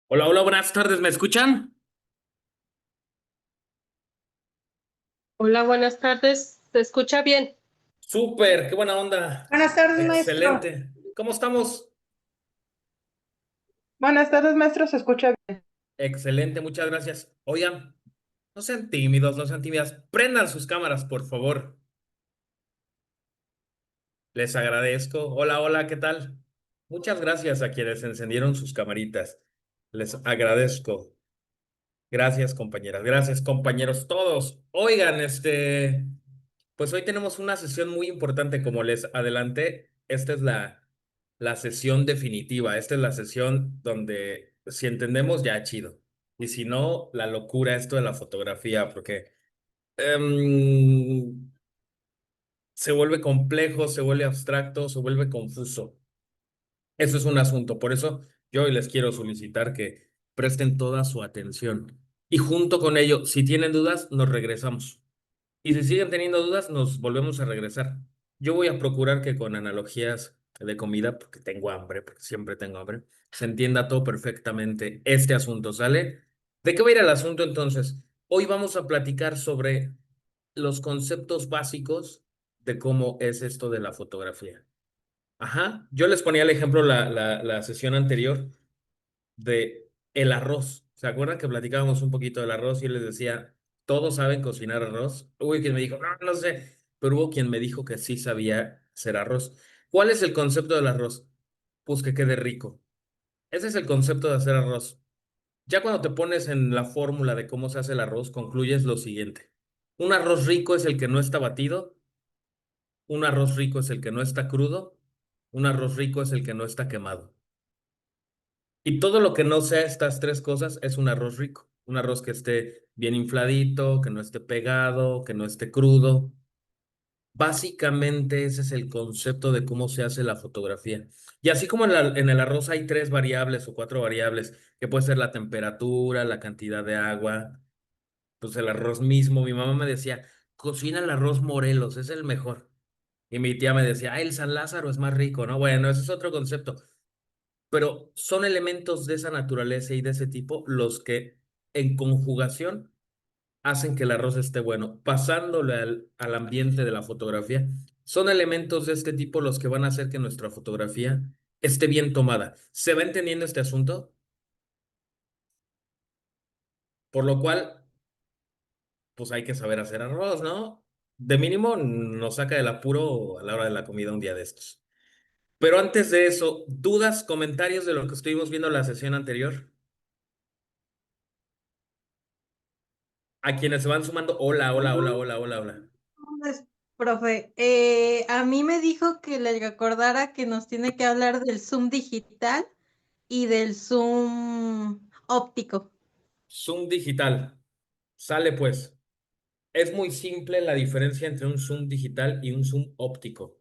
Hola, hola, buenas tardes, ¿me escuchan? Hola, buenas tardes. ¿Se escucha bien? Súper, qué buena onda. Buenas tardes, maestro. Excelente. ¿Cómo estamos? Buenas tardes, maestro. Se escucha bien. Excelente, muchas gracias. Oigan, no sean tímidos, no sean tímidas. Prendan sus cámaras, por favor. Les agradezco. Hola, hola, ¿qué tal? Muchas gracias a quienes encendieron sus camaritas. Les agradezco. Gracias, compañeras. Gracias, compañeros, todos. Oigan, pues hoy tenemos una sesión muy importante, como les adelanté. Esta es la sesión definitiva. Esta es la sesión donde, si entendemos, ya chido. Y si no, la locura, esto de la fotografía, porque em, se vuelve complejo, se vuelve abstracto, se vuelve confuso. Eso es un asunto. Por eso yo hoy les quiero solicitar que presten toda su atención. Y junto con ello, si tienen dudas, nos regresamos. Y si siguen teniendo dudas, nos volvemos a regresar. Yo voy a procurar que con analogías de comida, porque tengo hambre, porque siempre tengo hambre, se entienda todo perfectamente este asunto, ¿sale? ¿De qué va a ir el asunto entonces? Hoy vamos a platicar sobre los conceptos básicos de cómo es esto de la fotografía. Ajá, yo les ponía el ejemplo la sesión anterior de el arroz. ¿Se acuerdan que platicábamos un poquito del arroz y yo les decía, todos saben cocinar arroz? Hubo quien me dijo, no, no sé, pero hubo quien me dijo que sí sabía hacer arroz. ¿Cuál es el concepto del arroz? Pues que quede rico. Ese es el concepto de hacer arroz. Ya cuando te pones en la fórmula de cómo se hace el arroz, concluyes lo siguiente. Un arroz rico es el que no está batido, un arroz rico es el que no está crudo, un arroz rico es el que no está quemado. Y todo lo que no sea estas tres cosas es un arroz rico. Un arroz que esté bien infladito, que no esté pegado, que no esté crudo. Básicamente ese es el concepto de cómo se hace la fotografía. Y así como en el arroz hay tres variables o cuatro variables, que puede ser la temperatura, la cantidad de agua, pues el arroz mismo. Mi mamá me decía, cocina el arroz Morelos, es el mejor. Y mi tía me decía, el San Lázaro es más rico, ¿no? Bueno, ese es otro concepto, pero son elementos de esa naturaleza y de ese tipo los que en conjugación hacen que el arroz esté bueno. Pasándole al ambiente de la fotografía, son elementos de este tipo los que van a hacer que nuestra fotografía esté bien tomada. ¿Se va entendiendo este asunto? Por lo cual, pues hay que saber hacer arroz, ¿no? De mínimo nos saca del apuro a la hora de la comida un día de estos. Pero antes de eso, ¿dudas, comentarios de lo que estuvimos viendo en la sesión anterior? A quienes se van sumando, hola, hola, hola, hola, hola, hola. Pues, profe, a mí me dijo que le recordara que nos tiene que hablar del Zoom digital y del Zoom óptico. Zoom digital. Sale pues. Es muy simple la diferencia entre un zoom digital y un zoom óptico.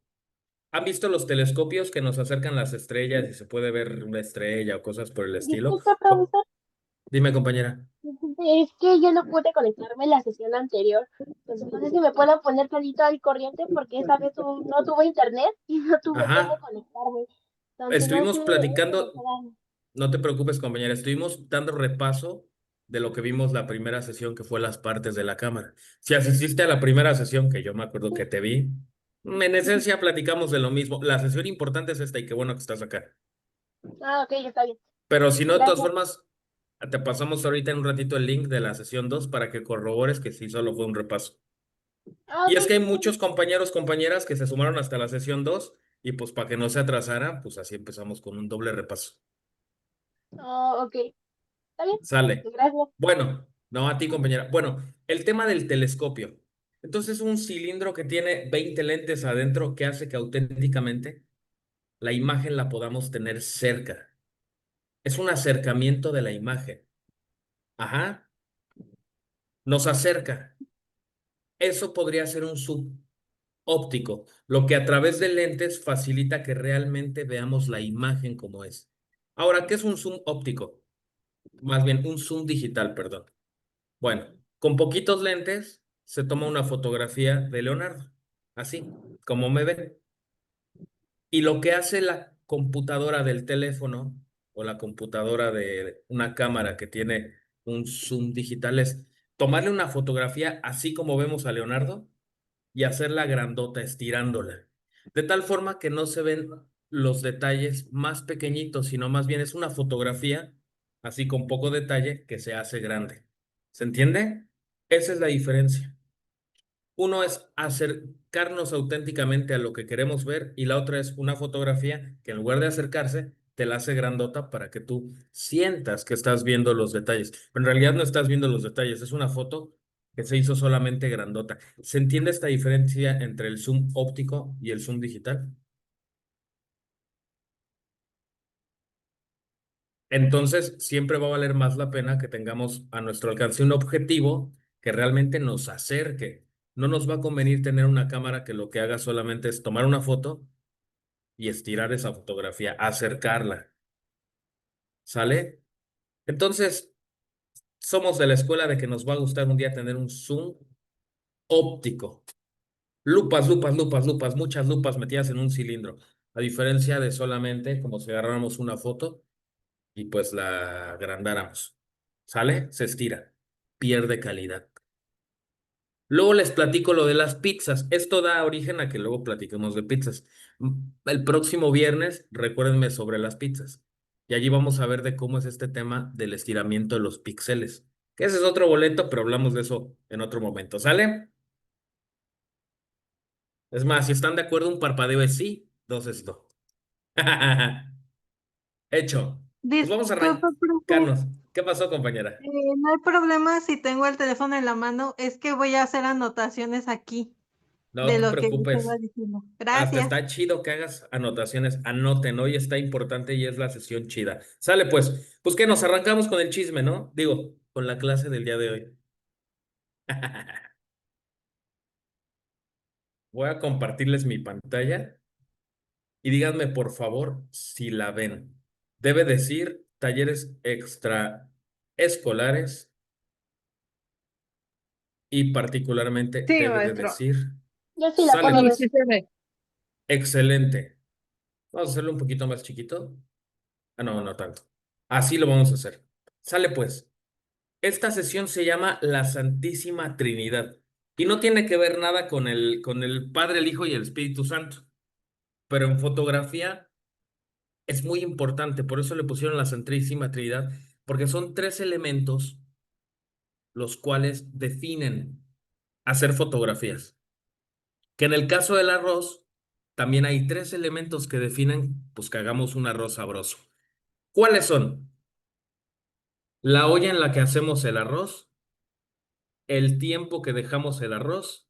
¿Han visto los telescopios que nos acercan las estrellas y se puede ver una estrella o cosas por el estilo? Disculpa, profesor, Dime, compañera. es que yo no pude conectarme en la sesión anterior. Entonces, no sé si me puedo poner tantito al corriente porque esa vez no tuve internet y no tuve cómo Ajá. conectarme. Entonces, no sé Estuvimos si me platicando, puedan. no te preocupes, compañera, estuvimos dando repaso de lo que vimos la primera sesión, que fue las partes de la cámara. Si asististe a la primera sesión, que yo me acuerdo que te vi, en esencia platicamos de lo mismo. La sesión importante es esta y qué bueno que estás acá. Ah, ok, está bien. Pero si no, de todas Gracias. formas, te pasamos ahorita en un ratito el link de la sesión 2 para que corrobores que sí solo fue un repaso. Ah, Y ok, es que hay está bien. muchos compañeros, compañeras que se sumaron hasta la sesión 2 y pues para que no se atrasara, pues así empezamos con un doble repaso. Ah, ok, está bien. Sale. Gracias. Bueno, no a ti, compañera. Bueno, el tema del telescopio. Entonces, un cilindro que tiene 20 lentes adentro que hace que auténticamente la imagen la podamos tener cerca. Es un acercamiento de la imagen. Ajá, nos acerca. Eso podría ser un subóptico, lo que a través de lentes facilita que realmente veamos la imagen como es. Ahora, ¿qué es un zoom óptico? Más bien, un zoom digital, perdón. Bueno, con poquitos lentes se toma una fotografía de Leonardo, así como me ve. Y lo que hace la computadora del teléfono o la computadora de una cámara que tiene un zoom digital es tomarle una fotografía así como vemos a Leonardo y hacerla grandota, estirándola, de tal forma que no se ven los detalles más pequeñitos, sino más bien es una fotografía, así con poco detalle, que se hace grande. ¿Se entiende? Esa es la diferencia. Uno es acercarnos auténticamente a lo que queremos ver y la otra es una fotografía que en lugar de acercarse, te la hace grandota para que tú sientas que estás viendo los detalles. Pero en realidad no estás viendo los detalles, es una foto que se hizo solamente grandota. ¿Se entiende esta diferencia entre el zoom óptico y el zoom digital? Entonces, siempre va a valer más la pena que tengamos a nuestro alcance un objetivo que realmente nos acerque. No nos va a convenir tener una cámara que lo que haga solamente es tomar una foto y estirar esa fotografía, acercarla. ¿Sale? Entonces, somos de la escuela de que nos va a gustar un día tener un zoom óptico. Lupas, lupas, lupas, lupas, muchas lupas metidas en un cilindro. A diferencia de solamente como si agarráramos una foto y pues la agrandáramos. ¿Sale? Se estira. Pierde calidad. Luego les platico lo de las pizzas. Esto da origen a que luego platiquemos de pizzas. El próximo viernes, recuérdenme sobre las pizzas. Y allí vamos a ver de cómo es este tema del estiramiento de los píxeles. Que ese es otro boleto, pero hablamos de eso en otro momento. ¿Sale? Es más, si están de acuerdo, un parpadeo es sí, dos es no. Hecho. Pues vamos a Disculpa, profe. arrancarnos. ¿Qué pasó, compañera? No hay problema si tengo el teléfono en la mano, es que voy a hacer anotaciones aquí No de te lo que usted preocupes. va diciendo. Hasta Gracias. está chido que hagas anotaciones. Anoten, hoy está importante y es la sesión chida. Sale pues. Pues que nos arrancamos con el chisme, ¿no? Digo, con la clase del día de hoy. Voy a compartirles mi pantalla y díganme por favor si la ven. Debe decir talleres extraescolares y particularmente Sí, debe de maestro. decir, Yo sí la sale puedo Sí, ver. sí pues. se ve. Excelente. Vamos a hacerlo un poquito más chiquito. Ah, no, no tanto. Así lo vamos a hacer. Sale pues. Esta sesión se llama la Santísima Trinidad y no tiene que ver nada con el Padre, el Hijo y el Espíritu Santo, pero en fotografía es muy importante, por eso le pusieron la Santísima Trinidad, porque son tres elementos los cuales definen hacer fotografías. Que en el caso del arroz, también hay tres elementos que definen, pues que hagamos un arroz sabroso. ¿Cuáles son? La olla en la que hacemos el arroz, el tiempo que dejamos el arroz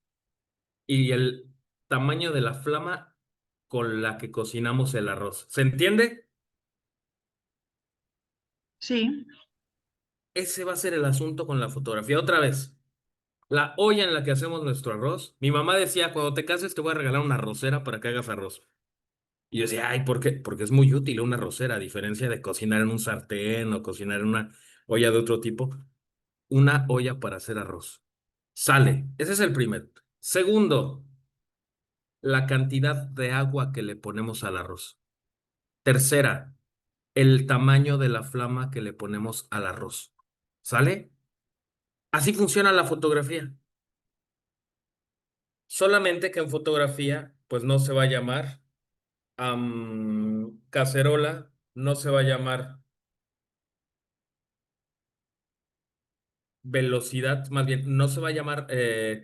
y el tamaño de la flama con la que cocinamos el arroz. ¿Se entiende? Sí. Ese va a ser el asunto con la fotografía. Otra vez, la olla en la que hacemos nuestro arroz. Mi mamá decía, cuando te cases te voy a regalar una arrocera para que hagas arroz. Y yo decía, ay, ¿por qué? Porque es muy útil una arrocera, a diferencia de cocinar en un sartén o cocinar en una olla de otro tipo. Una olla para hacer arroz. Sale. Ese es el primero. Segundo, la cantidad de agua que le ponemos al arroz. Tercera, el tamaño de la flama que le ponemos al arroz. ¿Sale? Así funciona la fotografía. Solamente que en fotografía, pues no se va a llamar cacerola, no se va a llamar velocidad, más bien, no se va a llamar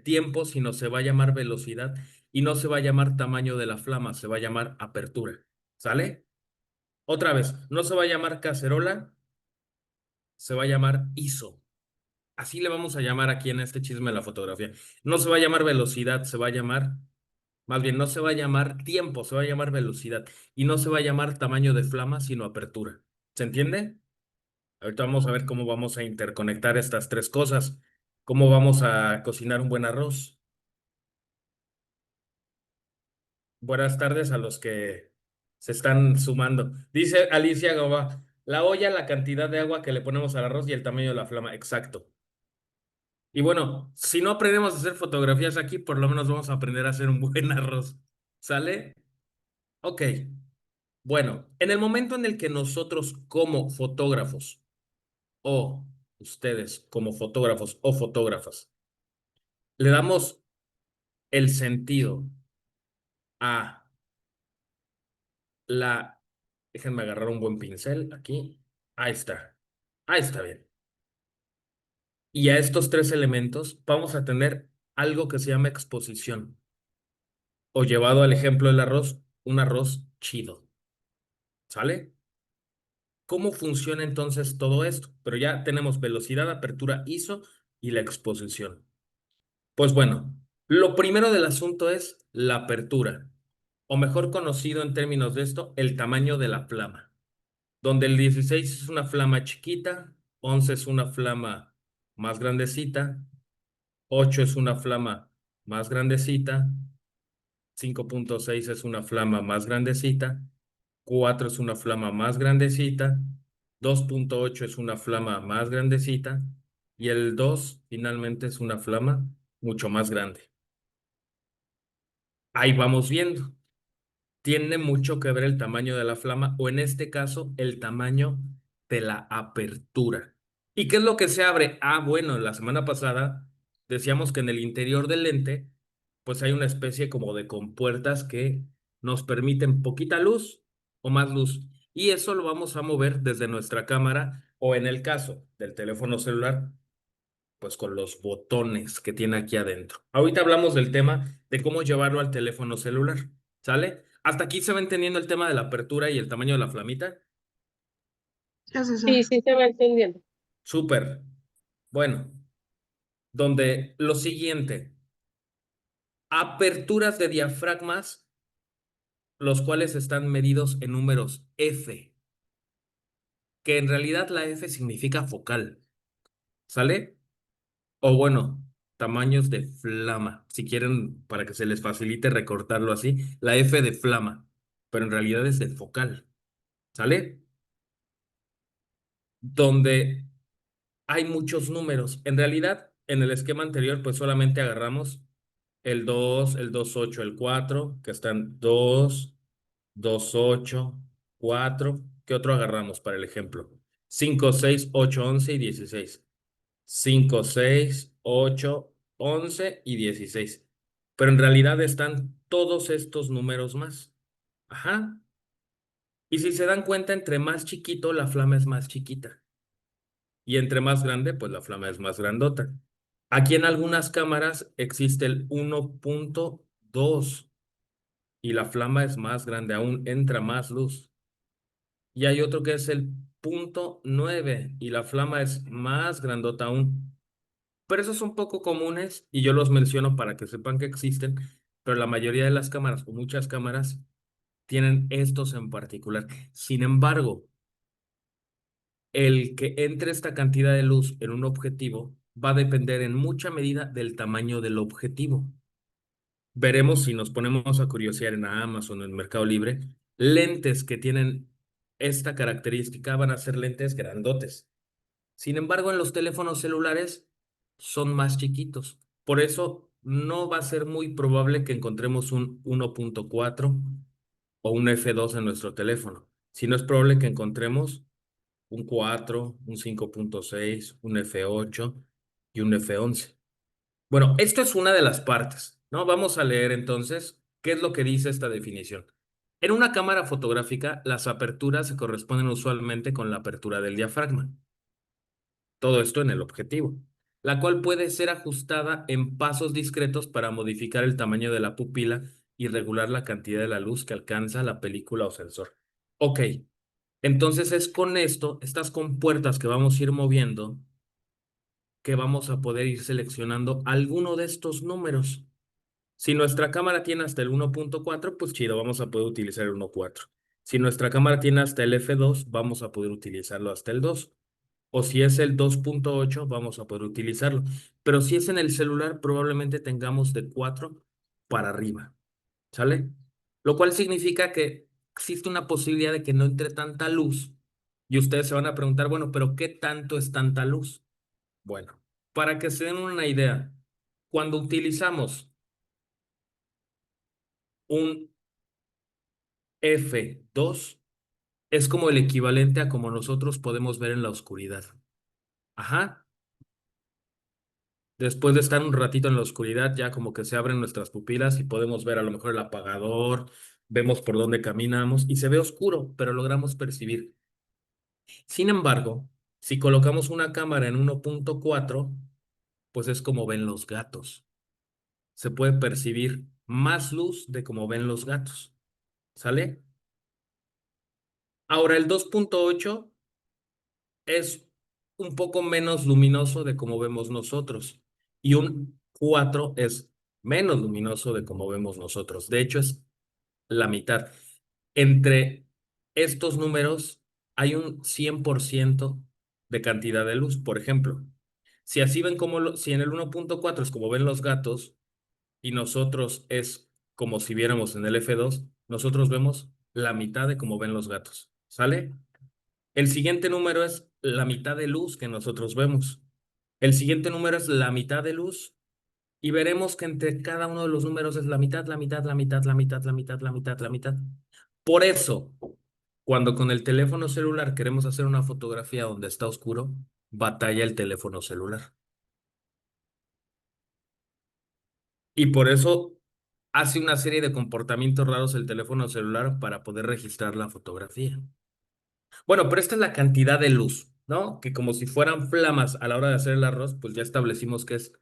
tiempo, sino se va a llamar velocidad y no se va a llamar tamaño de la flama, se va a llamar apertura. ¿Sale? Otra vez, no se va a llamar cacerola, se va a llamar ISO. Así le vamos a llamar aquí en este chisme de la fotografía. No se va a llamar velocidad, se va a llamar, más bien, no se va a llamar tiempo, se va a llamar velocidad. Y no se va a llamar tamaño de flama, sino apertura. ¿Se entiende? Ahorita vamos a ver cómo vamos a interconectar estas tres cosas. Cómo vamos a cocinar un buen arroz. Buenas tardes a los que se están sumando. Dice Alicia Gaba, la olla, la cantidad de agua que le ponemos al arroz y el tamaño de la flama. Exacto. Y bueno, si no aprendemos a hacer fotografías aquí, por lo menos vamos a aprender a hacer un buen arroz. ¿Sale? Ok. Bueno, en el momento en el que nosotros como fotógrafos o ustedes como fotógrafos o fotógrafas le damos el sentido a la... Déjenme agarrar un buen pincel aquí. Ahí está. Ahí está bien. Y a estos tres elementos vamos a tener algo que se llama exposición. O llevado al ejemplo del arroz, un arroz chido. ¿Sale? ¿Cómo funciona entonces todo esto? Pero ya tenemos velocidad, apertura, ISO y la exposición. Pues bueno, lo primero del asunto es la apertura, o mejor conocido en términos de esto, el tamaño de la flama, donde el 16 es una flama chiquita, 11 es una flama más grandecita, 8 es una flama más grandecita, 5.6 es una flama más grandecita, 4 es una flama más grandecita, 2.8 es una flama más grandecita y el 2 finalmente es una flama mucho más grande. Ahí vamos viendo. Tiene mucho que ver el tamaño de la flama o en este caso el tamaño de la apertura. ¿Y qué es lo que se abre? Ah, bueno, la semana pasada decíamos que en el interior del lente pues hay una especie como de compuertas que nos permiten poquita luz o más luz. Y eso lo vamos a mover desde nuestra cámara o en el caso del teléfono celular pues con los botones que tiene aquí adentro. Ahorita hablamos del tema de cómo llevarlo al teléfono celular, ¿sale? ¿Hasta aquí se va entendiendo el tema de la apertura y el tamaño de la flamita? ¿Qué es eso? Sí, sí se va entendiendo. Súper. Bueno, donde lo siguiente, aperturas de diafragmas, los cuales están medidos en números F, que en realidad la F significa focal, ¿sale? O bueno, tamaños de flama. Si quieren, para que se les facilite recortarlo así, la F de flama, pero en realidad es de focal. ¿Sale? Donde hay muchos números. En realidad, en el esquema anterior, pues solamente agarramos el 2 el 2 8 el 4 que están 2 2 8 4. ¿Qué otro agarramos para el ejemplo? 5 6 8 11 y 16. 5 6 8 11 y 16. Pero en realidad están todos estos números más. Ajá. Y si se dan cuenta, entre más chiquito, la flama es más chiquita. Y entre más grande, pues la flama es más grandota. Aquí en algunas cámaras existe el 1.2 y la flama es más grande aún, entra más luz. Y hay otro que es el 0.9 y la flama es más grandota aún. Pero esos son poco comunes y yo los menciono para que sepan que existen, pero la mayoría de las cámaras o muchas cámaras tienen estos en particular. Sin embargo, el que entre esta cantidad de luz en un objetivo va a depender en mucha medida del tamaño del objetivo. Veremos si nos ponemos a curiosear en Amazon o en Mercado Libre, lentes que tienen esta característica van a ser lentes grandotes. Sin embargo, en los teléfonos celulares son más chiquitos. Por eso no va a ser muy probable que encontremos un 1.4 o un F2 en nuestro teléfono, sino es probable que encontremos un 4, un 5.6, un F8 y un F11. Bueno, esto es una de las partes, ¿no? Vamos a leer entonces qué es lo que dice esta definición. En una cámara fotográfica, las aperturas se corresponden usualmente con la apertura del diafragma. Todo esto en el objetivo, la cual puede ser ajustada en pasos discretos para modificar el tamaño de la pupila y regular la cantidad de la luz que alcanza la película o sensor. Ok, entonces es con esto, estas compuertas que vamos a ir moviendo, que vamos a poder ir seleccionando alguno de estos números. Si nuestra cámara tiene hasta el 1.4, pues chido, vamos a poder utilizar el 1.4. Si nuestra cámara tiene hasta el F2, vamos a poder utilizarlo hasta el 2. O si es el 2.8, vamos a poder utilizarlo. Pero si es en el celular, probablemente tengamos de 4 para arriba. ¿Sale? Lo cual significa que existe una posibilidad de que no entre tanta luz. Y ustedes se van a preguntar, bueno, pero ¿qué tanto es tanta luz? Bueno, para que se den una idea, cuando utilizamos un F2, Es como el equivalente a como nosotros podemos ver en la oscuridad. Ajá. Después de estar un ratito en la oscuridad, ya como que se abren nuestras pupilas y podemos ver a lo mejor el apagador, vemos por dónde caminamos y se ve oscuro, pero logramos percibir. Sin embargo, si colocamos una cámara en 1.4, pues es como ven los gatos. Se puede percibir más luz de como ven los gatos. ¿Sale? Ahora el 2.8 es un poco menos luminoso de como vemos nosotros y un 4 es menos luminoso de como vemos nosotros. De hecho, es la mitad. Entre estos números hay un 100% de cantidad de luz. Por ejemplo, si así ven como si en el 1.4 es como ven los gatos y nosotros es como si viéramos en el F2, nosotros vemos la mitad de como ven los gatos. ¿Sale? El siguiente número es la mitad de luz que nosotros vemos. El siguiente número es la mitad de luz y veremos que entre cada uno de los números es la mitad, la mitad, la mitad, la mitad, la mitad, la mitad, la mitad. Por eso, cuando con el teléfono celular queremos hacer una fotografía donde está oscuro, batalla el teléfono celular. Y por eso hace una serie de comportamientos raros el teléfono celular para poder registrar la fotografía. Bueno, pero esta es la cantidad de luz, ¿no? Que como si fueran flamas a la hora de hacer el arroz, pues ya establecimos que es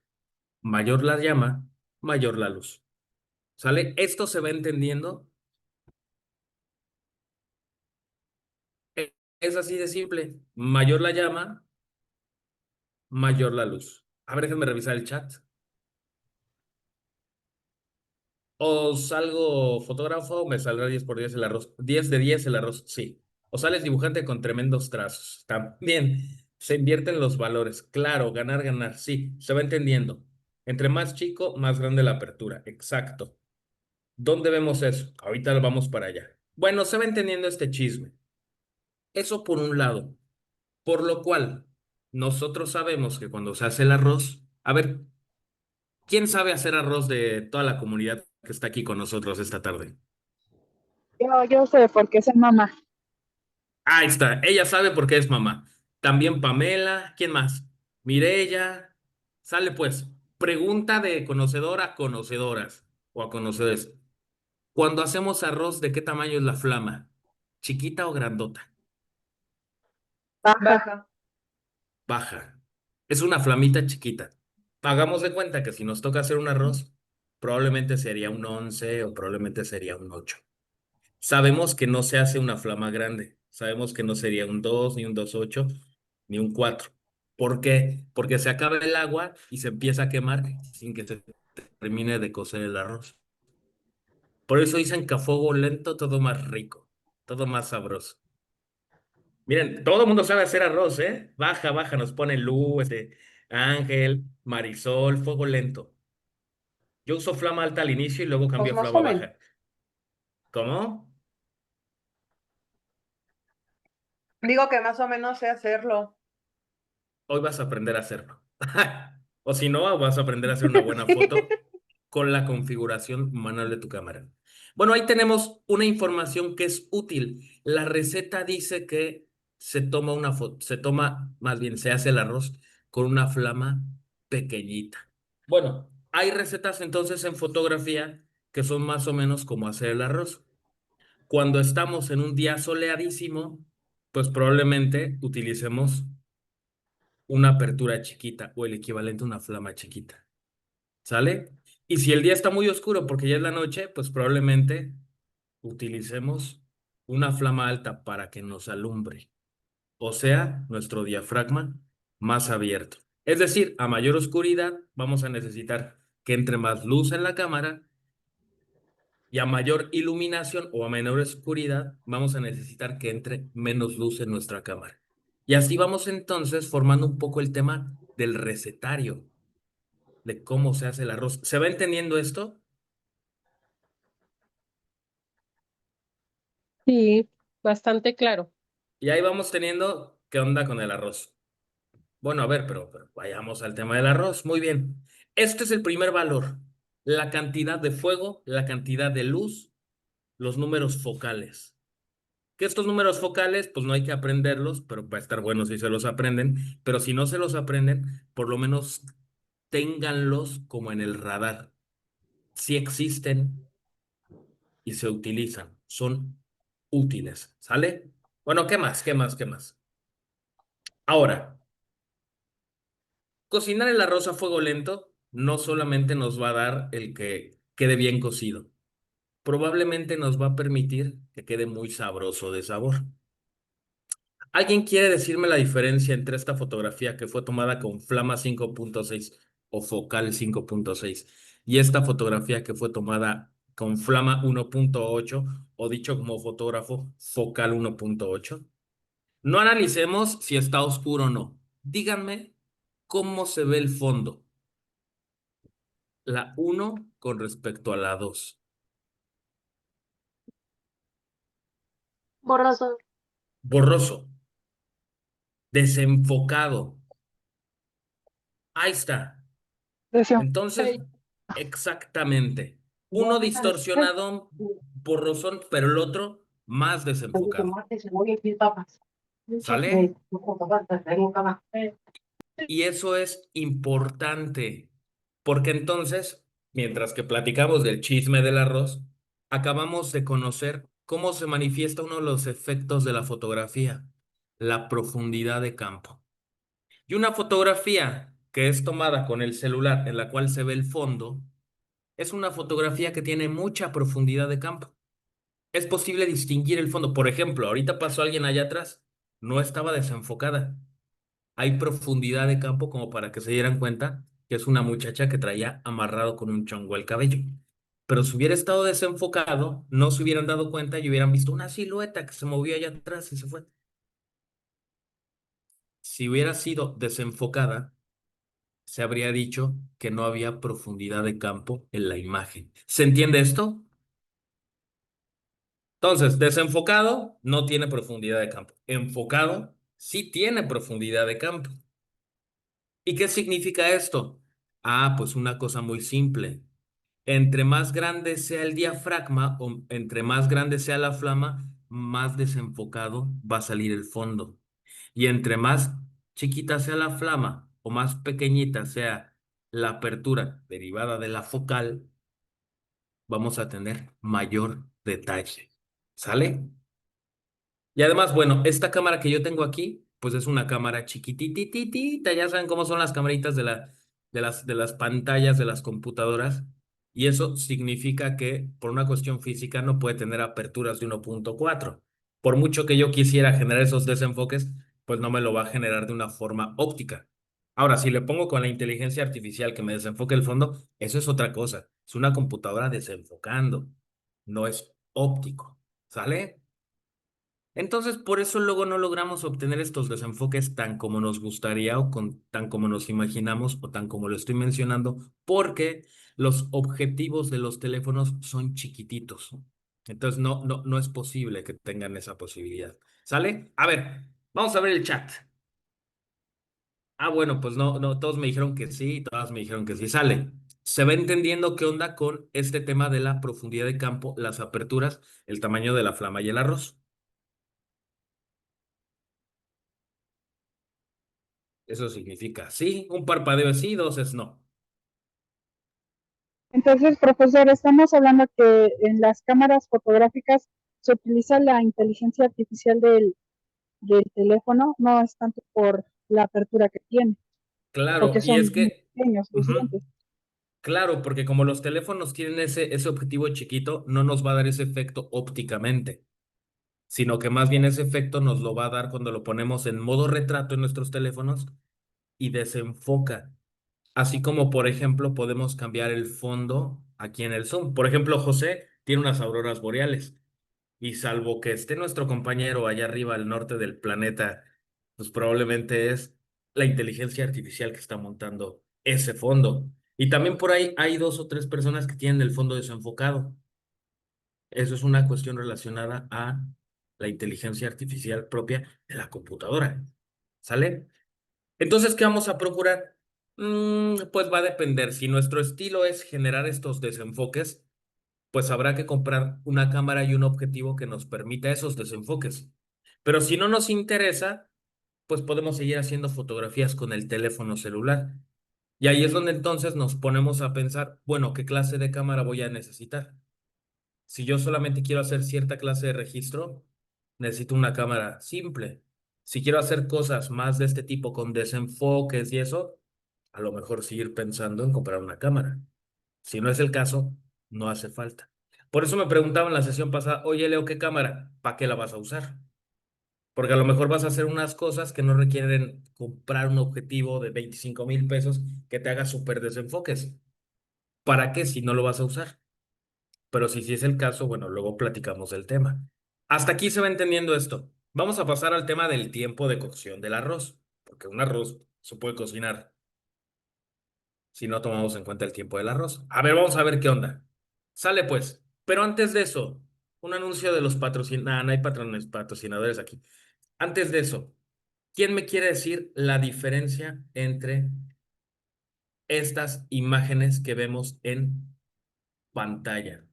mayor la llama, mayor la luz. ¿Sale? Esto se va entendiendo. Es así de simple. Mayor la llama, mayor la luz. A ver, déjenme revisar el chat. O salgo fotógrafo, me saldrá 10 por 10 el arroz. 10 de 10 el arroz, sí. O sales dibujante con tremendos trazos. También se invierten los valores. Claro, ganar, ganar. Sí, se va entendiendo. Entre más chico, más grande la apertura. Exacto. ¿Dónde vemos eso? Ahorita vamos para allá. Bueno, se va entendiendo este chisme. Eso por un lado. Por lo cual, nosotros sabemos que cuando se hace el arroz, a ver, ¿quién sabe hacer arroz de toda la comunidad que está aquí con nosotros esta tarde? Yo sé, porque es mamá. Ahí está, ella sabe por qué es mamá. También Pamela, ¿quién más? Mirella, sale pues. Pregunta de conocedora a conocedoras o a conocedores. Cuando hacemos arroz, ¿de qué tamaño es la flama? ¿Chiquita o grandota? Baja. Baja. Es una flamita chiquita. Hagamos de cuenta que si nos toca hacer un arroz, probablemente sería un 11 o probablemente sería un 8. Sabemos que no se hace una flama grande. Sabemos que no sería un 2 ni un 2.8 ni un 4. ¿Por qué? Porque se acaba el agua y se empieza a quemar sin que se termine de cocer el arroz. Por eso dicen que a fuego lento todo más rico, todo más sabroso. Miren, todo el mundo sabe hacer arroz, ¿eh? Baja, baja, nos pone Lu, Ángel, Marisol, fuego lento. Yo uso flama alta al inicio y luego Pues cambio a más flama o menos. baja. ¿Cómo? Digo que más o menos sé hacerlo. Hoy vas a aprender a hacerlo. O si no, vas a aprender a hacer una buena foto con la configuración manual de tu cámara. Bueno, ahí tenemos una información que es útil. La receta dice que se toma una foto, se toma, más bien se hace el arroz con una flama pequeñita. Bueno, hay recetas entonces en fotografía que son más o menos como hacer el arroz. Cuando estamos en un día soleadísimo, pues probablemente utilicemos una apertura chiquita o el equivalente a una flama chiquita. ¿Sale? Y si el día está muy oscuro porque ya es la noche, pues probablemente utilicemos una flama alta para que nos alumbre. O sea, nuestro diafragma más abierto. Es decir, a mayor oscuridad vamos a necesitar que entre más luz en la cámara y a mayor iluminación o a menor oscuridad vamos a necesitar que entre menos luz en nuestra cámara. Y así vamos entonces formando un poco el tema del recetario, de cómo se hace el arroz. ¿Se va entendiendo esto? Sí, bastante claro. Y ahí vamos teniendo qué onda con el arroz. Bueno, a ver, pero vayamos al tema del arroz. Muy bien. Este es el primer valor. La cantidad de fuego, la cantidad de luz, los números focales. Que estos números focales, pues no hay que aprenderlos, pero va a estar bueno si se los aprenden. Pero si no se los aprenden, por lo menos ténganlos como en el radar. Si existen y se utilizan, son útiles, ¿sale? Bueno, ¿qué más? ¿Qué más? ¿Qué más? Ahora, cocinar el arroz a fuego lento no solamente nos va a dar el que quede bien cocido, probablemente nos va a permitir que quede muy sabroso de sabor. ¿Alguien quiere decirme la diferencia entre esta fotografía que fue tomada con flama 5.6 o focal 5.6 y esta fotografía que fue tomada con flama 1.8 o dicho como fotógrafo focal 1.8? No analicemos si está oscuro o no. Díganme cómo se ve el fondo, la uno con respecto a la 2. Borroso. Borroso, desenfocado. Ahí está. Entonces, Sí. exactamente. Uno distorsionado, borrosón, pero el otro más desenfocado. ¿Sale? Y eso es importante, porque entonces, mientras que platicamos del chisme del arroz, acabamos de conocer cómo se manifiesta uno de los efectos de la fotografía, la profundidad de campo. Y una fotografía que es tomada con el celular en la cual se ve el fondo, es una fotografía que tiene mucha profundidad de campo. Es posible distinguir el fondo. Por ejemplo, ahorita pasó alguien allá atrás, no estaba desenfocada. Hay profundidad de campo como para que se dieran cuenta que es una muchacha que traía amarrado con un chongo el cabello. Pero si hubiera estado desenfocado, no se hubieran dado cuenta y hubieran visto una silueta que se movió allá atrás y se fue. Si hubiera sido desenfocada, se habría dicho que no había profundidad de campo en la imagen. ¿Se entiende esto? Entonces, desenfocado no tiene profundidad de campo. Enfocado sí tiene profundidad de campo. ¿Y qué significa esto? Ah, pues una cosa muy simple. Entre más grande sea el diafragma o entre más grande sea la flama, más desenfocado va a salir el fondo. Y entre más chiquita sea la flama o más pequeñita sea la apertura derivada de la focal, vamos a tener mayor detalle. ¿Sale? Y además, bueno, esta cámara que yo tengo aquí, pues es una cámara chiquitititita, ya saben cómo son las camaritas de las pantallas de las computadoras. Y eso significa que por una cuestión física no puede tener aperturas de 1.4. Por mucho que yo quisiera generar esos desenfoques, pues no me lo va a generar de una forma óptica. Ahora, si le pongo con la inteligencia artificial que me desenfoque el fondo, eso es otra cosa. Es una computadora desenfocando, no es óptico. ¿Sale? Entonces, por eso luego no logramos obtener estos desenfoques tan como nos gustaría o tan como nos imaginamos o tan como lo estoy mencionando, porque los objetivos de los teléfonos son chiquititos. Entonces, no es posible que tengan esa posibilidad. ¿Sale? A ver, vamos a ver el chat. Ah, bueno, pues no, todos me dijeron que sí, todas me dijeron que sí. Sale. Se va entendiendo qué onda con este tema de la profundidad de campo, las aperturas, el tamaño de la flama y el arroz. Eso significa sí, un parpadeo es sí, dos es no. Entonces, profesor, estamos hablando que en las cámaras fotográficas se utiliza la inteligencia artificial del teléfono, no es tanto por la apertura que tiene, Claro, porque y es son muy que, pequeños los ujú, lentes. claro, porque como los teléfonos tienen ese objetivo chiquito, no nos va a dar ese efecto ópticamente, sino que más bien ese efecto nos lo va a dar cuando lo ponemos en modo retrato en nuestros teléfonos y desenfoca. Así como, por ejemplo, podemos cambiar el fondo aquí en el Zoom. Por ejemplo, José tiene unas auroras boreales. Y salvo que esté nuestro compañero allá arriba al norte del planeta, pues probablemente es la inteligencia artificial que está montando ese fondo. Y también por ahí hay dos o tres personas que tienen el fondo desenfocado. Eso es una cuestión relacionada a la inteligencia artificial propia de la computadora. ¿Sale? Entonces, ¿qué vamos a procurar? Pues va a depender. Si nuestro estilo es generar estos desenfoques, pues habrá que comprar una cámara y un objetivo que nos permita esos desenfoques. Pero si no nos interesa, pues podemos seguir haciendo fotografías con el teléfono celular. Y ahí es donde entonces nos ponemos a pensar, bueno, ¿qué clase de cámara voy a necesitar? Si yo solamente quiero hacer cierta clase de registro, necesito una cámara simple. Si quiero hacer cosas más de este tipo con desenfoques y eso, a lo mejor seguir pensando en comprar una cámara. Si no es el caso, no hace falta. Por eso me preguntaba en la sesión pasada, oye Leo, ¿qué cámara? ¿Para qué la vas a usar? Porque a lo mejor vas a hacer unas cosas que no requieren comprar un objetivo de 25,000 pesos que te haga súper desenfoques. ¿Para qué si no lo vas a usar? Pero si sí es el caso, bueno, luego platicamos del tema. Hasta aquí se va entendiendo esto. Vamos a pasar al tema del tiempo de cocción del arroz, porque un arroz se puede cocinar si no tomamos en cuenta el tiempo del arroz. A ver, vamos a ver qué onda. Sale pues. Pero antes de eso, un anuncio de los patrocinadores. No hay patrones, patrocinadores aquí. Antes de eso, ¿quién me quiere decir la diferencia entre estas imágenes que vemos en pantalla?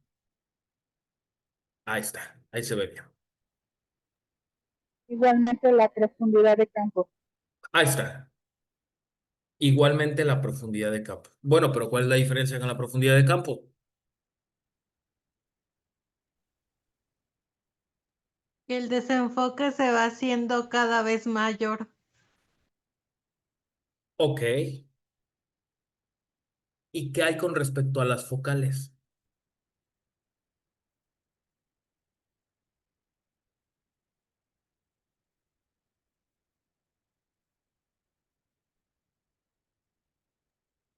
Ahí está, ahí se ve bien. Igualmente la profundidad de campo. Ahí está. Igualmente la profundidad de campo. Bueno, pero ¿cuál es la diferencia con la profundidad de campo? Que el desenfoque se va haciendo cada vez mayor. Ok. ¿Y qué hay con respecto a las focales?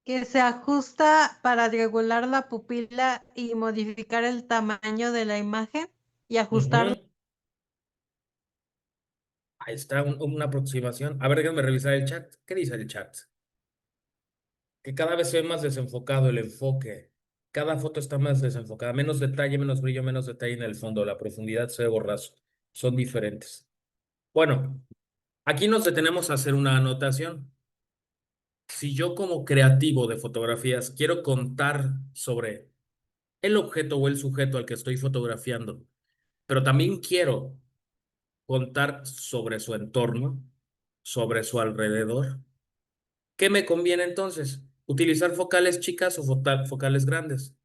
Que se ajusta para regular la pupila y modificar el tamaño de la imagen y ajustar. Ujú. Ahí está una aproximación. A ver, déjenme revisar el chat. ¿Qué dice el chat? Que cada vez se ve más desenfocado el enfoque. Cada foto está más desenfocada. Menos detalle, menos brillo, menos detalle en el fondo. La profundidad se ve borroso. Son diferentes. Bueno, aquí nos detenemos a hacer una anotación. Si yo como creativo de fotografías quiero contar sobre el objeto o el sujeto al que estoy fotografiando, pero también quiero contar sobre su entorno, sobre su alrededor, ¿qué me conviene entonces? ¿Utilizar focales chicas o focales grandes?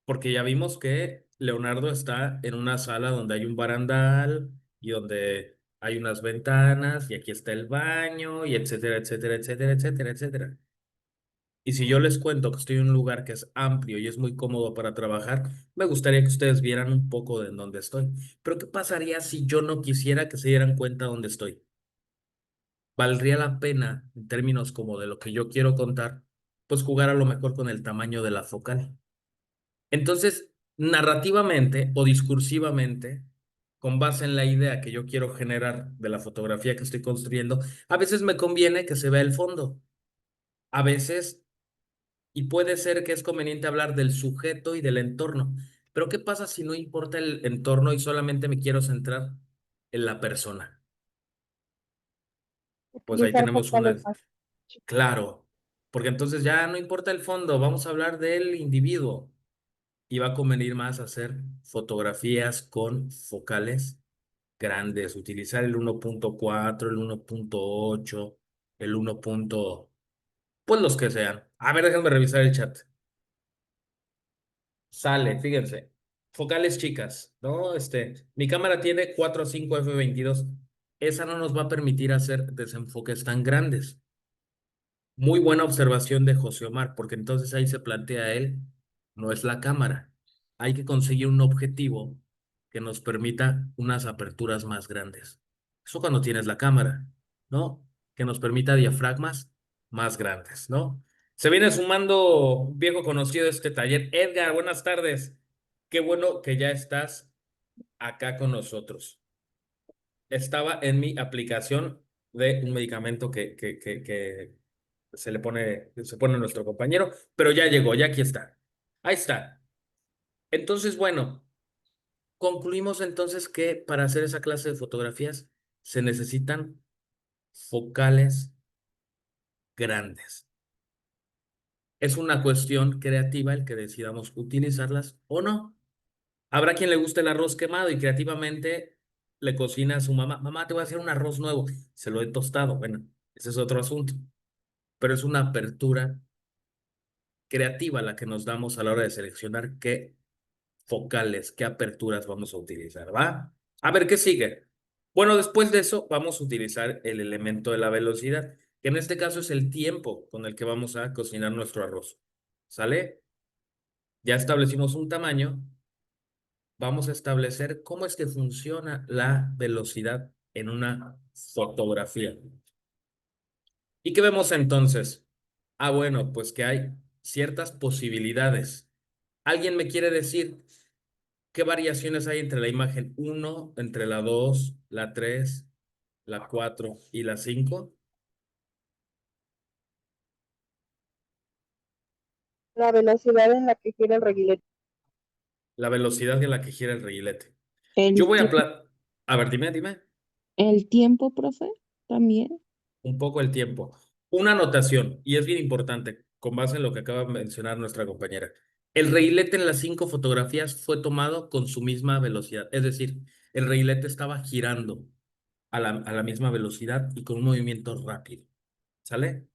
Porque ya vimos que Leonardo está en una sala donde hay un barandal y donde hay unas ventanas y aquí está el baño y etcétera, etcétera, etcétera, etcétera, etcétera. Y si yo les cuento que estoy en un lugar que es amplio y es muy cómodo para trabajar, me gustaría que ustedes vieran un poco de en dónde estoy. Pero ¿qué pasaría si yo no quisiera que se dieran cuenta dónde estoy? ¿Valdría la pena, en términos como de lo que yo quiero contar, pues jugar a lo mejor con el tamaño de la focal? Entonces, narrativamente o discursivamente, con base en la idea que yo quiero generar de la fotografía que estoy construyendo, a veces me conviene que se vea el fondo. A veces y puede ser que es conveniente hablar del sujeto y del entorno. Pero ¿qué pasa si no importa el entorno y solamente me quiero centrar en la persona? Pues ahí Utilizar tenemos focales una, más. claro, porque entonces ya no importa el fondo, vamos a hablar del individuo y va a convenir más hacer fotografías con focales grandes, utilizar el 1.4, el 1.8, el 1. Pues los que sean. A ver, déjenme revisar el chat. Sale, fíjense. Focales chicas, ¿no? Mi cámara tiene 4.5 f22. Esa no nos va a permitir hacer desenfoques tan grandes. Muy buena observación de José Omar, porque entonces ahí se plantea él, no es la cámara. Hay que conseguir un objetivo que nos permita unas aperturas más grandes. Eso cuando tienes la cámara, ¿no? Que nos permita diafragmas más grandes, ¿no? Se viene sumando un viejo conocido de este taller. Edgar, buenas tardes. Qué bueno que ya estás acá con nosotros. Estaba en mi aplicación de un medicamento que se pone nuestro compañero, pero ya llegó, ya aquí está. Ahí está. Entonces, bueno, concluimos entonces que para hacer esa clase de fotografías se necesitan focales grandes. Es una cuestión creativa el que decidamos utilizarlas o no. Habrá quien le guste el arroz quemado y creativamente le cocina a su mamá. Mamá, te voy a hacer un arroz nuevo. Se lo he tostado. Bueno, ese es otro asunto. Pero es una apertura creativa la que nos damos a la hora de seleccionar qué focales, qué aperturas vamos a utilizar, ¿va? A ver, ¿qué sigue? Bueno, después de eso vamos a utilizar el elemento de la velocidad, que en este caso es el tiempo con el que vamos a cocinar nuestro arroz. ¿Sale? Ya establecimos un tamaño. Vamos a establecer cómo es que funciona la velocidad en una fotografía. ¿Y qué vemos entonces? Ah, bueno, pues que hay ciertas posibilidades. ¿Alguien me quiere decir qué variaciones hay entre la imagen 1, entre la 2, la 3, la 4 y la 5? La velocidad en la que gira el reguilete. La velocidad en la que gira el reguilete. El, Yo voy a... tie- A ver, dime. el tiempo, profe, también. Un poco el tiempo. Una anotación, y es bien importante, con base en lo que acaba de mencionar nuestra compañera. El reguilete en las 5 fotografías fue tomado con su misma velocidad, es decir, el reguilete estaba girando a la misma velocidad y con un movimiento rápido. ¿Sale?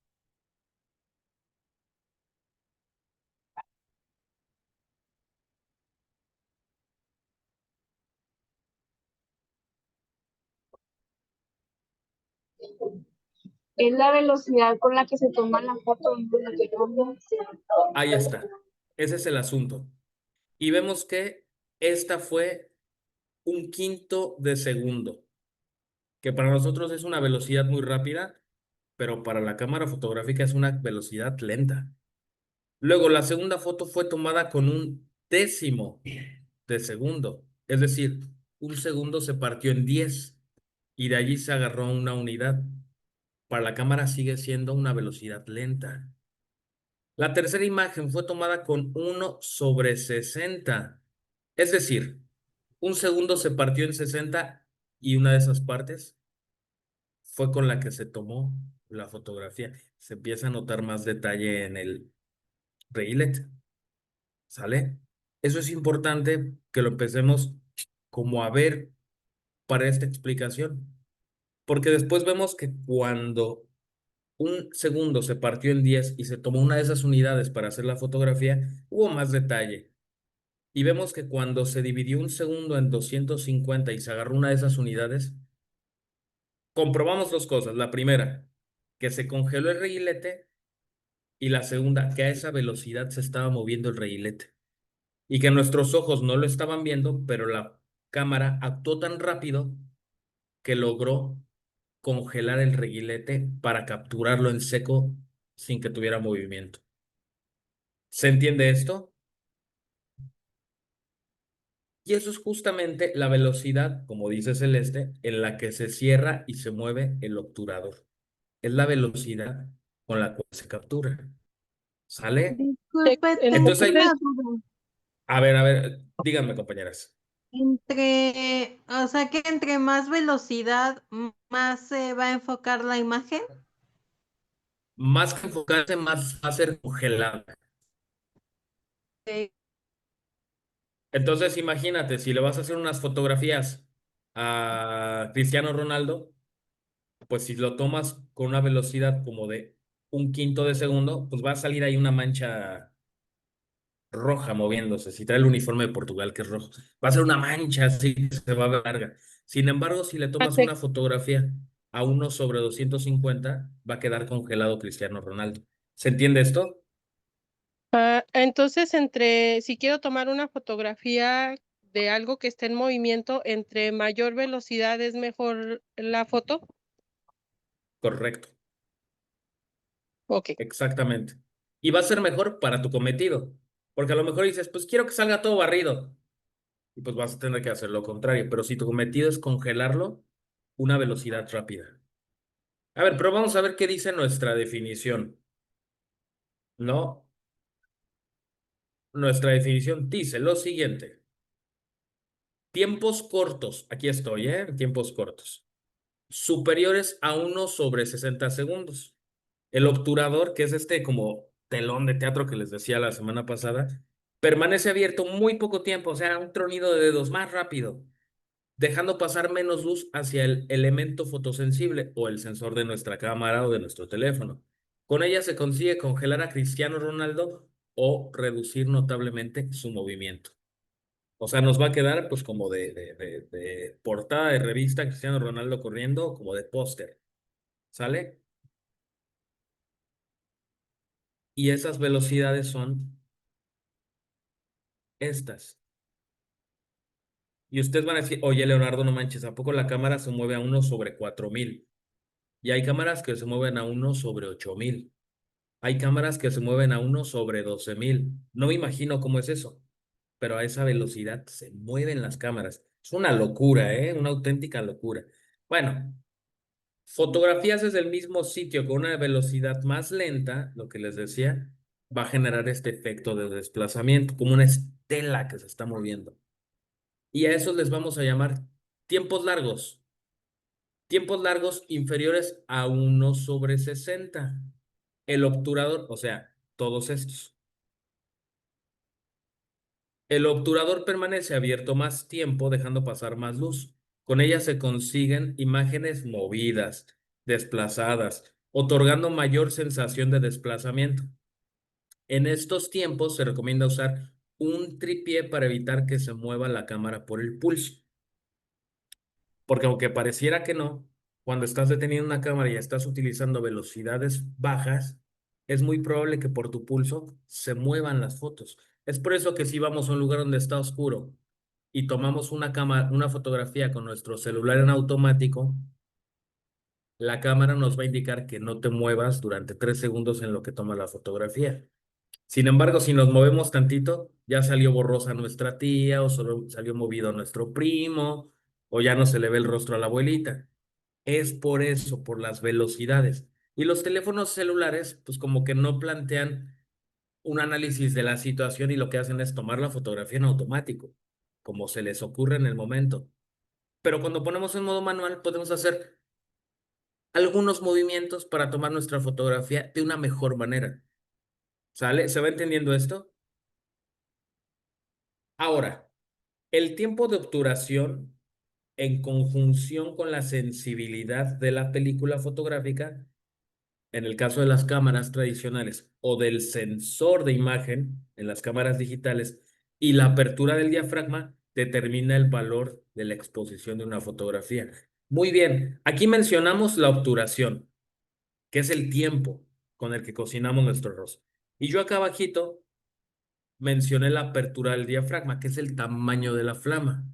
Es la velocidad con la que se toma la foto. Ahí está. Ese es el asunto. Y vemos que esta fue un quinto de segundo, que para nosotros es una velocidad muy rápida, pero para la cámara fotográfica es una velocidad lenta. Luego, la segunda foto fue tomada con un décimo de segundo, es decir, un segundo se partió en 10 y de allí se agarró una unidad. Para la cámara sigue siendo una velocidad lenta. La tercera imagen fue tomada con 1/60, es decir, un segundo se partió en 60 y una de esas partes fue con la que se tomó la fotografía. Se empieza a notar más detalle en el reguilete. ¿Sale? Eso es importante que lo empecemos como a ver para esta explicación, porque después vemos que cuando un segundo se partió en 10 y se tomó una de esas unidades para hacer la fotografía, hubo más detalle. Y vemos que cuando se dividió un segundo en 250 y se agarró una de esas unidades, comprobamos dos cosas. La primera, que se congeló el reguilete, y la segunda, que a esa velocidad se estaba moviendo el reguilete. Y que nuestros ojos no lo estaban viendo, pero la cámara actuó tan rápido que logró congelar el reguilete para capturarlo en seco sin que tuviera movimiento. ¿Se entiende esto? Y eso es justamente la velocidad, como dice Celeste, en la que se cierra y se mueve el obturador. Es la velocidad con la cual se captura. ¿Sale? Disculpe, Entonces tengo hay... una duda. A ver, díganme, compañeras. O sea que entre más velocidad, más se va a enfocar la imagen. Más que enfocarse, más va a ser congelada. Entonces, imagínate, si le vas a hacer unas fotografías a Cristiano Ronaldo, pues si lo tomas con una velocidad como de un quinto de segundo, pues va a salir ahí una mancha roja moviéndose. Si trae el uniforme de Portugal, que es rojo, va a ser una mancha así que se va a ver larga. Sin embargo, si le tomas una fotografía a 1/250, va a quedar congelado Cristiano Ronaldo. ¿Se entiende esto? Entonces, si quiero tomar una fotografía de algo que esté en movimiento, entre mayor velocidad es mejor la foto. Correcto, Ok. exactamente. Y va a ser mejor para tu cometido, porque a lo mejor dices, pues quiero que salga todo barrido. Y pues vas a tener que hacer lo contrario. Pero si tu cometido es congelarlo, una velocidad rápida. A ver, pero vamos a ver qué dice nuestra definición. ¿No? Nuestra definición dice lo siguiente. Tiempos cortos, aquí estoy, tiempos cortos, superiores a 1/60 segundos. El obturador, que es este como telón de teatro que les decía la semana pasada, permanece abierto muy poco tiempo, o sea, un tronido de dedos más rápido, dejando pasar menos luz hacia el elemento fotosensible o el sensor de nuestra cámara o de nuestro teléfono. Con ella se consigue congelar a Cristiano Ronaldo o reducir notablemente su movimiento. O sea, nos va a quedar pues como de portada de revista Cristiano Ronaldo corriendo, como de póster. ¿Sale? Y esas velocidades son estas. Y ustedes van a decir, oye, Leonardo, no manches, ¿a poco la cámara se mueve a 1/4000? Y hay cámaras que se mueven a 1/8000. Hay cámaras que se mueven a 1/12000. No me imagino cómo es eso, pero a esa velocidad se mueven las cámaras. Es una locura, ¿eh? Una auténtica locura. Bueno, fotografías desde el mismo sitio con una velocidad más lenta, lo que les decía, va a generar este efecto de desplazamiento, como una estela que se está moviendo. Y a eso les vamos a llamar tiempos largos. Tiempos largos inferiores a 1/60. El obturador, o sea, todos estos. El obturador permanece abierto más tiempo, dejando pasar más luz. Con ella se consiguen imágenes movidas, desplazadas, otorgando mayor sensación de desplazamiento. En estos tiempos se recomienda usar un tripié para evitar que se mueva la cámara por el pulso. Porque aunque pareciera que no, cuando estás deteniendo una cámara y estás utilizando velocidades bajas, es muy probable que por tu pulso se muevan las fotos. Es por eso que si vamos a un lugar donde está oscuro y tomamos una cámara, una fotografía con nuestro celular en automático, la cámara nos va a indicar que no te muevas durante 3 segundos en lo que toma la fotografía. Sin embargo, si nos movemos tantito, ya salió borrosa nuestra tía o solo salió movido nuestro primo o ya no se le ve el rostro a la abuelita. Es por eso, por las velocidades. Y los teléfonos celulares, pues como que no plantean un análisis de la situación y lo que hacen es tomar la fotografía en automático, como se les ocurre en el momento. Pero cuando ponemos en modo manual, podemos hacer algunos movimientos para tomar nuestra fotografía de una mejor manera. ¿Sale? ¿Se va entendiendo esto? Ahora, el tiempo de obturación en conjunción con la sensibilidad de la película fotográfica, en el caso de las cámaras tradicionales o del sensor de imagen en las cámaras digitales y la apertura del diafragma, determina el valor de la exposición de una fotografía. Muy bien, aquí mencionamos la obturación, que es el tiempo con el que cocinamos nuestro arroz. Y yo acá abajito mencioné la apertura del diafragma, que es el tamaño de la flama.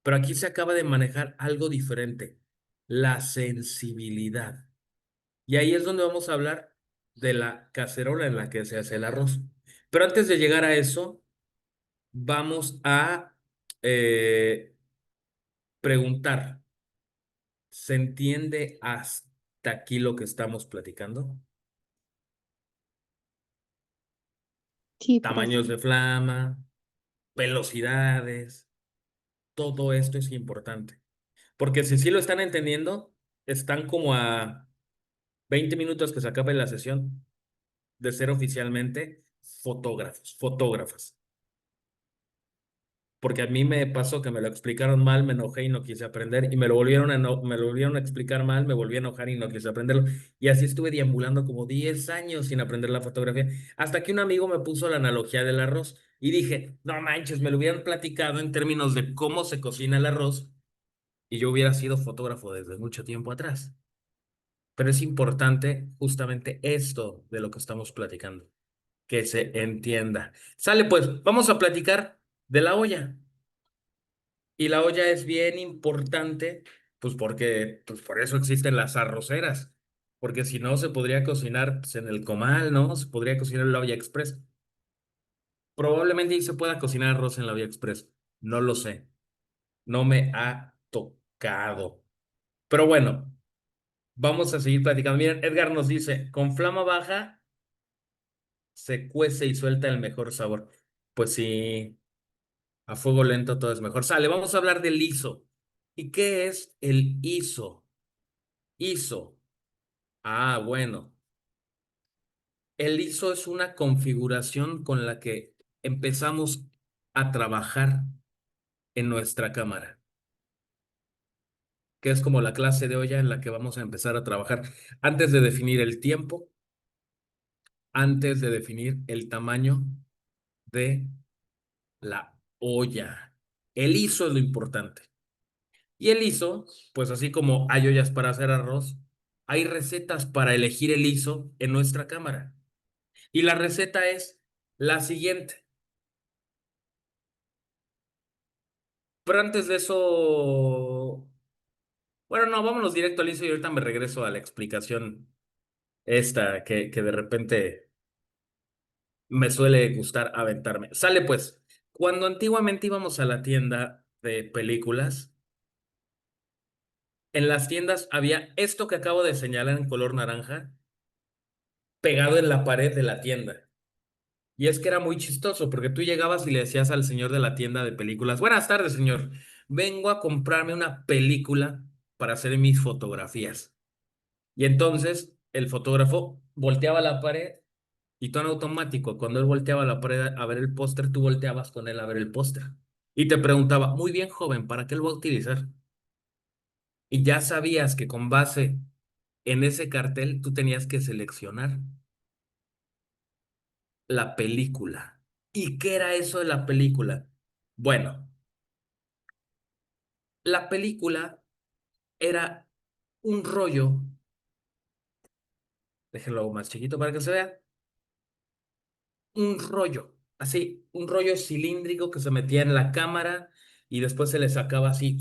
Pero aquí se acaba de manejar algo diferente, la sensibilidad. Y ahí es donde vamos a hablar de la cacerola en la que se hace el arroz. Pero antes de llegar a eso, vamos a preguntar, ¿se entiende hasta aquí lo que estamos platicando? Sí, Tamaños profe. de flama, velocidades, todo esto es importante. Porque si sí lo están entendiendo, están como a 20 minutos que se acabe la sesión de ser oficialmente fotógrafos, fotógrafas. Porque a mí me pasó que me lo explicaron mal, me enojé y no quise aprender, y me lo volvieron me lo volvieron a explicar mal, me volví a enojar y no quise aprenderlo. Y así estuve deambulando como 10 años sin aprender la fotografía, hasta que un amigo me puso la analogía del arroz y dije, no manches, me lo hubieran platicado en términos de cómo se cocina el arroz y yo hubiera sido fotógrafo desde mucho tiempo atrás. Pero es importante justamente esto de lo que estamos platicando, que se entienda. Sale pues, vamos a platicar de la olla. Y la olla es bien importante, pues porque, pues por eso existen las arroceras, porque si no se podría cocinar pues, en el comal, ¿no? Se podría cocinar en la olla express. Probablemente ahí se pueda cocinar arroz en la olla express. No lo sé. No me ha tocado. Pero bueno, vamos a seguir platicando. Miren, Edgar nos dice, con flama baja se cuece y suelta el mejor sabor. Pues sí, a fuego lento todo es mejor. Sale, vamos a hablar del ISO. ¿Y qué es el ISO? ISO. Ah, bueno. El ISO es una configuración con la que empezamos a trabajar en nuestra cámara, que es como la clase de olla en la que vamos a empezar a trabajar antes de definir el tiempo, antes de definir el tamaño de la olla. El ISO es lo importante. Y el ISO, pues así como hay ollas para hacer arroz, hay recetas para elegir el ISO en nuestra cámara. Y la receta es la siguiente. Pero antes de eso, bueno, no, vámonos directo al ISO y ahorita me regreso a la explicación esta que de repente me suele gustar aventarme. Sale pues, cuando antiguamente íbamos a la tienda de películas, en las tiendas había esto que acabo de señalar en color naranja pegado en la pared de la tienda. Y es que era muy chistoso porque tú llegabas y le decías al señor de la tienda de películas, buenas tardes, señor, vengo a comprarme una película para hacer mis fotografías. Y entonces el fotógrafo volteaba la pared y tú en automático, cuando él volteaba la pared a ver el póster, tú volteabas con él a ver el póster. Y te preguntaba, muy bien, joven, ¿para qué lo va a utilizar? Y ya sabías que con base en ese cartel tú tenías que seleccionar la película. ¿Y qué era eso de la película? Bueno, la película era un rollo, déjenlo más chiquito para que se vea, un rollo, así, un rollo cilíndrico que se metía en la cámara y después se le sacaba así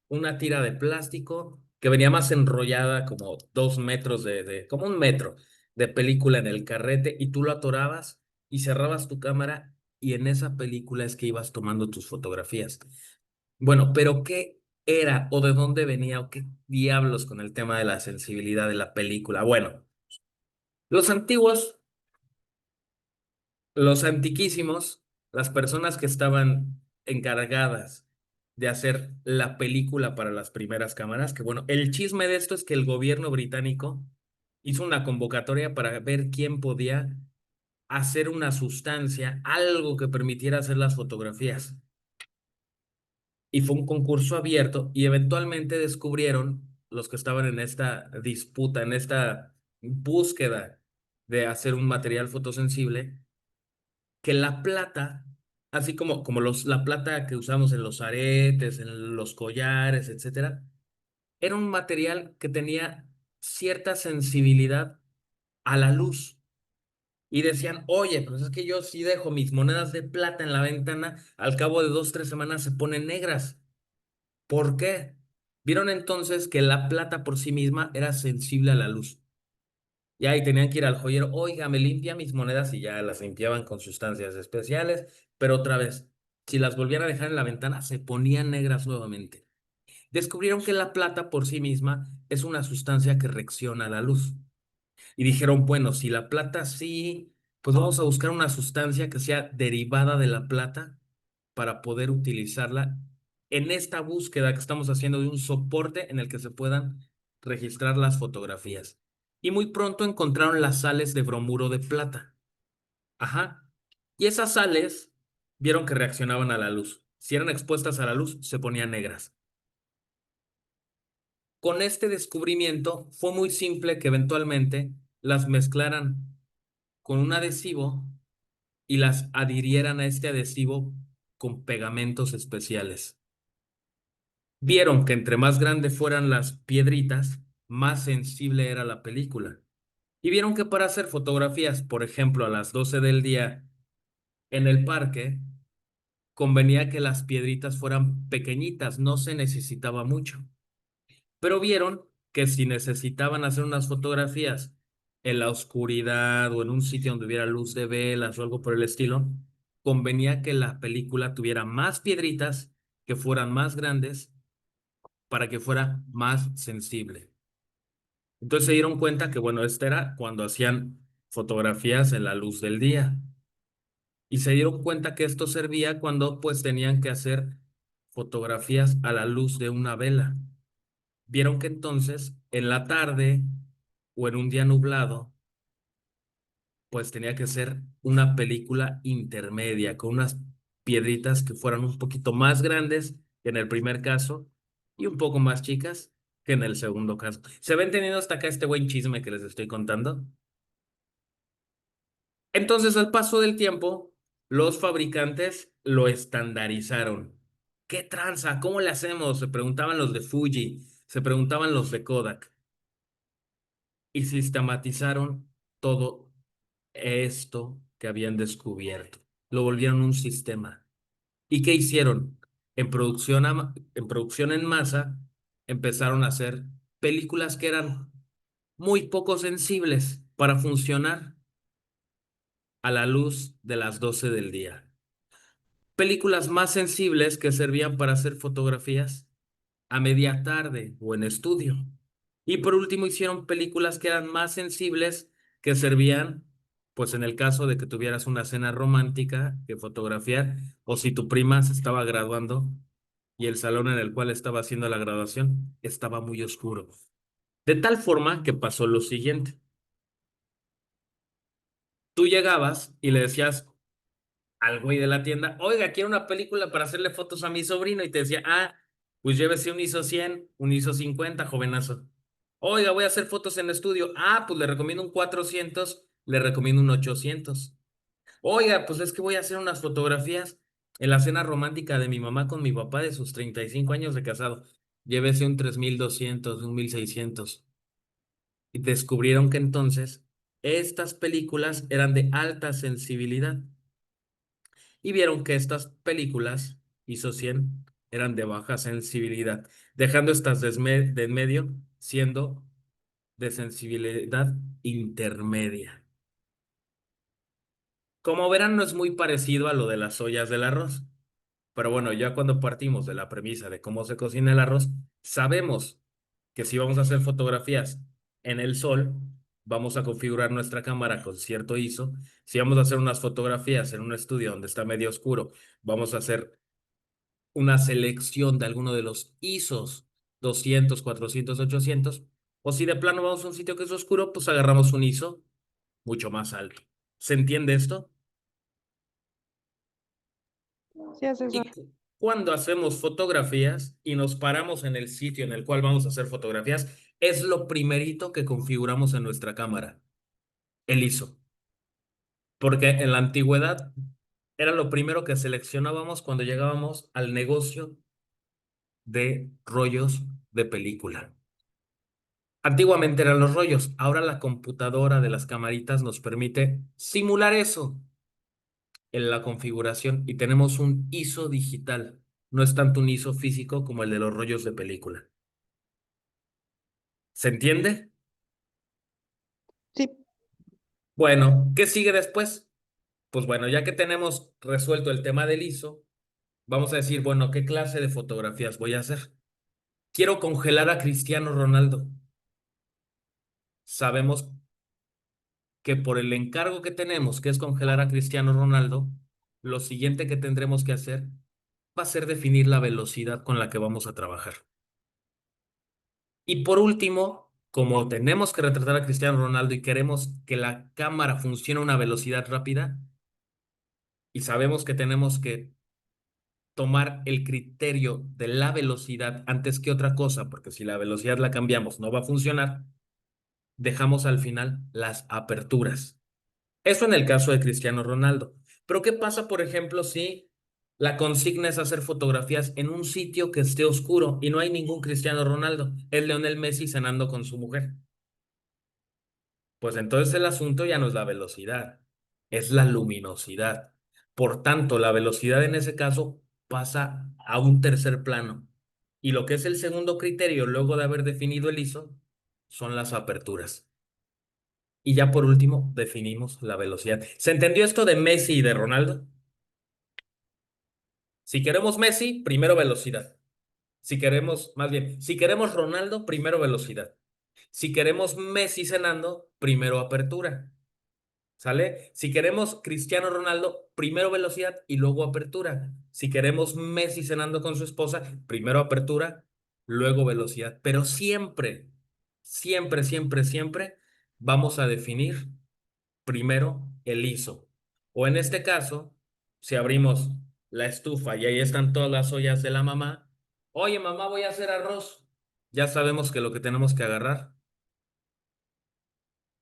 una tira de plástico que venía más enrollada como 2 metros como 1 metro de película en el carrete y tú lo atorabas y cerrabas tu cámara y en esa película es que ibas tomando tus fotografías. Bueno, pero ¿qué era o de dónde venía o qué diablos con el tema de la sensibilidad de la película? Bueno, los antiguos, los antiquísimos, las personas que estaban encargadas de hacer la película para las primeras cámaras, que bueno, el chisme de esto es que el gobierno británico hizo una convocatoria para ver quién podía hacer una sustancia, algo que permitiera hacer las fotografías. Y fue un concurso abierto y eventualmente descubrieron los que estaban en esta disputa, en esta búsqueda de hacer un material fotosensible, que la plata, así como la plata que usamos en los aretes, en los collares, etcétera, era un material que tenía cierta sensibilidad a la luz. Y decían, oye, pues es que yo sí dejo mis monedas de plata en la ventana, al cabo de 2, 3 semanas se ponen negras. ¿Por qué? Vieron entonces que la plata por sí misma era sensible a la luz. Y ahí tenían que ir al joyero, oiga, me limpia mis monedas y ya las limpiaban con sustancias especiales, pero otra vez, si las volvían a dejar en la ventana, se ponían negras nuevamente. Descubrieron que la plata por sí misma es una sustancia que reacciona a la luz. Y dijeron, bueno, si la plata sí, pues vamos a buscar una sustancia que sea derivada de la plata para poder utilizarla en esta búsqueda que estamos haciendo de un soporte en el que se puedan registrar las fotografías. Y muy pronto encontraron las sales de bromuro de plata. Ajá. Y esas sales vieron que reaccionaban a la luz. Si eran expuestas a la luz, se ponían negras. Con este descubrimiento fue muy simple que eventualmente las mezclaran con un adhesivo y las adhirieran a este adhesivo con pegamentos especiales. Vieron que entre más grandes fueran las piedritas, más sensible era la película. Y vieron que para hacer fotografías, por ejemplo, a las 12 del día en el parque, convenía que las piedritas fueran pequeñitas, no se necesitaba mucho. Pero vieron que si necesitaban hacer unas fotografías en la oscuridad o en un sitio donde hubiera luz de velas o algo por el estilo, convenía que la película tuviera más piedritas, que fueran más grandes, para que fuera más sensible. Entonces se dieron cuenta que, bueno, este era cuando hacían fotografías en la luz del día. Y se dieron cuenta que esto servía cuando pues tenían que hacer fotografías a la luz de una vela. Vieron que entonces en la tarde o en un día nublado, pues tenía que ser una película intermedia, con unas piedritas que fueran un poquito más grandes que en el primer caso y un poco más chicas que en el segundo caso. ¿Se ven teniendo hasta acá este buen chisme que les estoy contando? Entonces, al paso del tiempo, los fabricantes lo estandarizaron. ¿Qué tranza? ¿Cómo le hacemos? Se preguntaban los de Fuji, se preguntaban los de Kodak y sistematizaron todo esto que habían descubierto. Lo volvieron un sistema. ¿Y qué hicieron? En producción en masa, empezaron a hacer películas que eran muy poco sensibles para funcionar a la luz de las 12 del día. Películas más sensibles que servían para hacer fotografías a media tarde o en estudio. Y por último hicieron películas que eran más sensibles que servían, pues en el caso de que tuvieras una cena romántica que fotografiar o si tu prima se estaba graduando y el salón en el cual estaba haciendo la graduación estaba muy oscuro. De tal forma que pasó lo siguiente. Tú llegabas y le decías al güey de la tienda, oiga, quiero una película para hacerle fotos a mi sobrino y te decía, pues llévese un ISO 100, un ISO 50, jovenazo. Oiga, voy a hacer fotos en estudio. Pues le recomiendo un 400, le recomiendo un 800. Oiga, pues es que voy a hacer unas fotografías en la cena romántica de mi mamá con mi papá de sus 35 años de casado. Llévese un 3200, un 1600. Y descubrieron que entonces estas películas eran de alta sensibilidad y vieron que estas películas ISO 100 eran de baja sensibilidad, dejando estas de en medio siendo de sensibilidad intermedia. Como verán, no es muy parecido a lo de las ollas del arroz, pero bueno, ya cuando partimos de la premisa de cómo se cocina el arroz, sabemos que si vamos a hacer fotografías en el sol, vamos a configurar nuestra cámara con cierto ISO. Si vamos a hacer unas fotografías en un estudio donde está medio oscuro, vamos a hacer una selección de alguno de los ISOs 200, 400, 800. O si de plano vamos a un sitio que es oscuro, pues agarramos un ISO mucho más alto. ¿Se entiende esto? Sí, asesor. Y cuando hacemos fotografías y nos paramos en el sitio en el cual vamos a hacer fotografías, es lo primerito que configuramos en nuestra cámara, el ISO. Porque en la antigüedad era lo primero que seleccionábamos cuando llegábamos al negocio de rollos de película. Antiguamente eran los rollos, ahora la computadora de las camaritas nos permite simular eso en la configuración y tenemos un ISO digital. No es tanto un ISO físico como el de los rollos de película. ¿Se entiende? Sí. Bueno, ¿qué sigue después? Pues bueno, ya que tenemos resuelto el tema del ISO, vamos a decir, bueno, ¿qué clase de fotografías voy a hacer? Quiero congelar a Cristiano Ronaldo. Sabemos que por el encargo que tenemos, que es congelar a Cristiano Ronaldo, lo siguiente que tendremos que hacer va a ser definir la velocidad con la que vamos a trabajar. Y por último, como tenemos que retratar a Cristiano Ronaldo y queremos que la cámara funcione a una velocidad rápida, y sabemos que tenemos que tomar el criterio de la velocidad antes que otra cosa, porque si la velocidad la cambiamos no va a funcionar, dejamos al final las aperturas. Eso en el caso de Cristiano Ronaldo. Pero ¿qué pasa, por ejemplo, si la consigna es hacer fotografías en un sitio que esté oscuro y no hay ningún Cristiano Ronaldo? Es Lionel Messi cenando con su mujer. Pues entonces el asunto ya no es la velocidad, es la luminosidad. Por tanto, la velocidad en ese caso pasa a un tercer plano. Y lo que es el segundo criterio, luego de haber definido el ISO, son las aperturas. Y ya por último, definimos la velocidad. ¿Se entendió esto de Messi y de Ronaldo? Si queremos Messi, primero velocidad. Si queremos, más bien, si queremos Ronaldo, primero velocidad. Si queremos Messi cenando, primero apertura. ¿Sale? Si queremos Cristiano Ronaldo, primero velocidad y luego apertura. Si queremos Messi cenando con su esposa, primero apertura, luego velocidad. Pero siempre, siempre, siempre, siempre vamos a definir primero el ISO. O en este caso, si abrimos la estufa y ahí están todas las ollas de la mamá, oye mamá, voy a hacer arroz. Ya sabemos que lo que tenemos que agarrar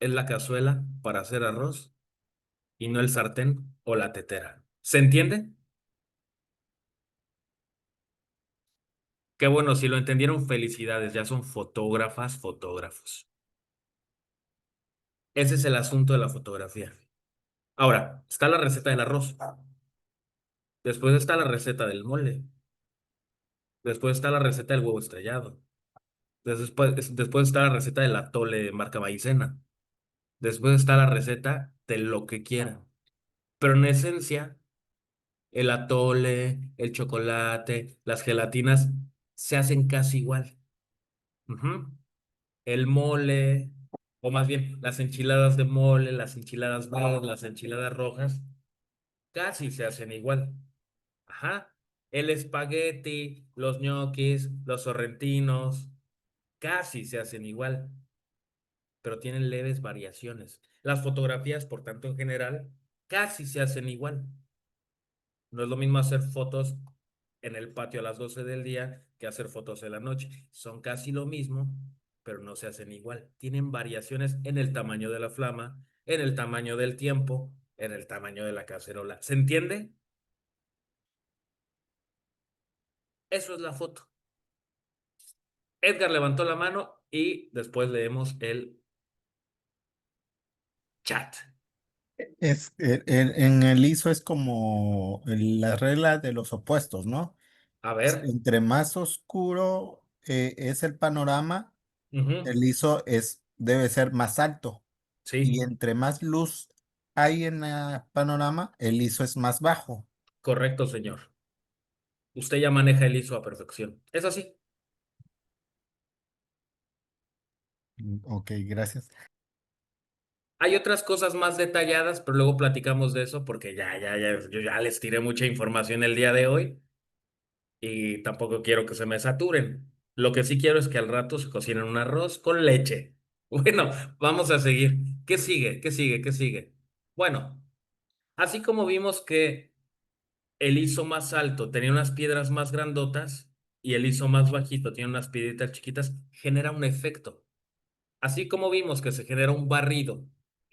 es la cazuela para hacer arroz y no el sartén o la tetera. ¿Se entiende? Qué bueno, si lo entendieron, felicidades, ya son fotógrafas, fotógrafos. Ese es el asunto de la fotografía. Ahora, está la receta del arroz. Después está la receta del mole. Después está la receta del huevo estrellado. Después está la receta del atole de marca Maicena. Después está la receta de lo que quieran. Pero en esencia, el atole, el chocolate, las gelatinas se hacen casi igual. Ujú. El mole, o más bien las enchiladas de mole, las enchiladas verdes, las enchiladas rojas, casi se hacen igual. Ajá. El espagueti, los ñoquis, los sorrentinos, casi se hacen igual, pero tienen leves variaciones. Las fotografías, por tanto, en general, casi se hacen igual. No es lo mismo hacer fotos en el patio a las 12 del día que hacer fotos en la noche. Son casi lo mismo, pero no se hacen igual. Tienen variaciones en el tamaño de la flama, en el tamaño del tiempo, en el tamaño de la cacerola. ¿Se entiende? Eso es la foto. Edgar levantó la mano y después leemos el chat. En el ISO es como la regla de los opuestos, ¿no? A ver. Entre más oscuro es el panorama, Ujú. el ISO debe ser más alto. Y Sí, entre más luz hay en el panorama, el ISO es más bajo. correcto, señor. Usted ya maneja el ISO a perfección. Es así. Ok, gracias. Hay otras cosas más detalladas, pero luego platicamos de eso porque yo ya les tiré mucha información el día de hoy y tampoco quiero que se me saturen. Lo que sí quiero es que al rato se cocinen un arroz con leche. Bueno, vamos a seguir. ¿Qué sigue? ¿Qué sigue? ¿Qué sigue? Bueno, así como vimos que el ISO más alto tenía unas piedras más grandotas y el ISO más bajito tiene unas piedritas chiquitas, genera un efecto. Así como vimos que se genera un barrido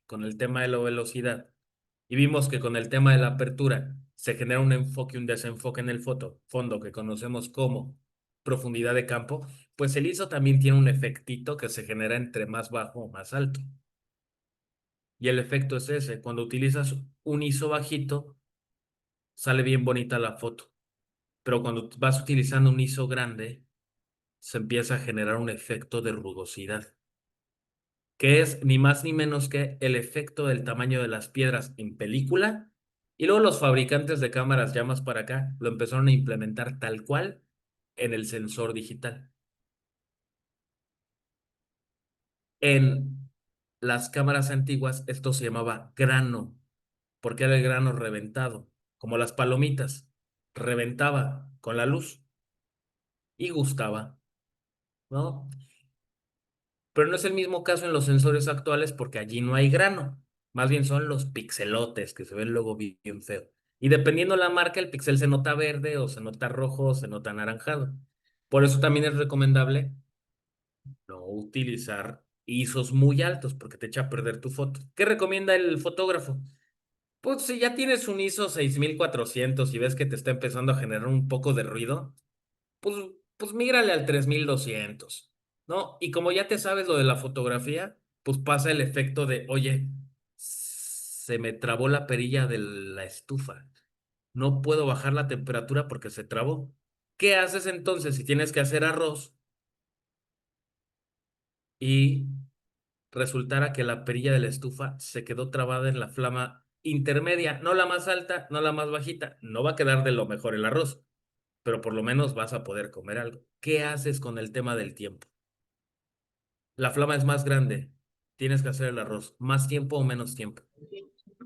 con el tema de la velocidad y vimos que con el tema de la apertura se genera un enfoque y un desenfoque en el fondo que conocemos como profundidad de campo, pues el ISO también tiene un efectito que se genera entre más bajo o más alto. Y el efecto es ese, cuando utilizas un ISO bajito, sale bien bonita la foto, pero cuando vas utilizando un ISO grande, se empieza a generar un efecto de rugosidad, que es ni más ni menos que el efecto del tamaño de las piedras en película. Y luego los fabricantes de cámaras ya más para acá lo empezaron a implementar tal cual en el sensor digital. En las cámaras antiguas esto se llamaba grano, porque era el grano reventado, como las palomitas, reventaba con la luz y gustaba, ¿no? Pero no es el mismo caso en los sensores actuales porque allí no hay grano. Más bien son los pixelotes que se ven luego bien feo. Y dependiendo la marca, el pixel se nota verde o se nota rojo o se nota anaranjado. Por eso también es recomendable no utilizar ISOs muy altos porque te echa a perder tu foto. ¿Qué recomienda el fotógrafo? Pues si ya tienes un ISO 6400 y ves que te está empezando a generar un poco de ruido, pues, pues mírale al 3200, ¿no? Y como ya te sabes lo de la fotografía, pues pasa el efecto de, oye, se me trabó la perilla de la estufa. No puedo bajar la temperatura porque se trabó. ¿Qué haces entonces si tienes que hacer arroz y resultara que la perilla de la estufa se quedó trabada en la flama intermedia, no la más alta, no la más bajita? No va a quedar de lo mejor el arroz, pero por lo menos vas a poder comer algo. ¿Qué haces con el tema del tiempo? La flama es más grande. Tienes que hacer el arroz. ¿Más tiempo o menos tiempo?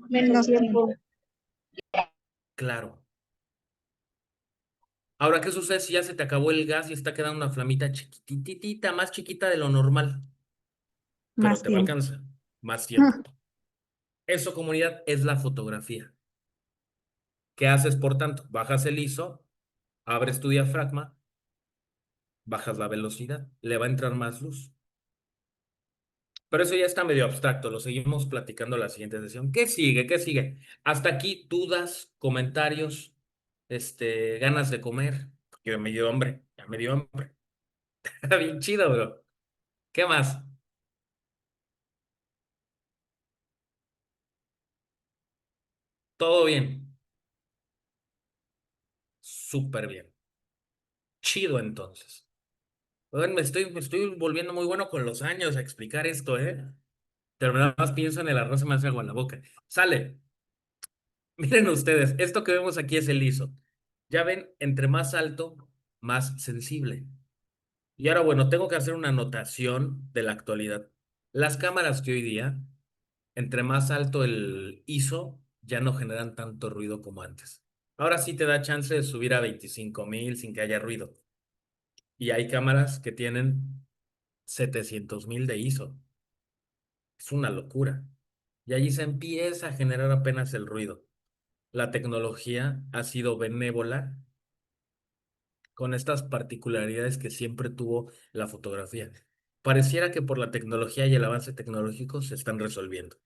Menos tiempo. Claro. Ahora, ¿qué sucede si ya se te acabó el gas y está quedando una flamita chiquititita, más chiquita de lo normal? Pero Más te va a tiempo. alcanzar. Más tiempo. Eso, comunidad, es la fotografía. ¿Qué haces, por tanto? Bajas el ISO, abres tu diafragma, bajas la velocidad, le va a entrar más luz. Pero eso ya está medio abstracto, lo seguimos platicando la siguiente sesión. ¿Qué sigue? ¿Qué sigue? Hasta aquí, dudas, comentarios, ganas de comer. Yo me dio hambre, ya me dio hambre. Está bien chido, bro. ¿Qué más? Todo bien. Súper bien. Chido entonces. Oigan, me estoy volviendo muy bueno con los años a explicar esto, ¿eh? Pero nada más pienso en el arroz y me hace agua en la boca. Sale. Miren ustedes, esto que vemos aquí es el liso. Ya ven, entre más alto, más sensible. Y ahora, bueno, tengo que hacer una anotación de la actualidad. Las cámaras que hoy día, entre más alto el ISO, ya no generan tanto ruido como antes. Ahora sí te da chance de subir a 25,000 sin que haya ruido. Y hay cámaras que tienen 700,000 de ISO. Es una locura. Y allí se empieza a generar apenas el ruido. La tecnología ha sido benévola con estas particularidades que siempre tuvo la fotografía. Pareciera que por la tecnología y el avance tecnológico se están resolviendo.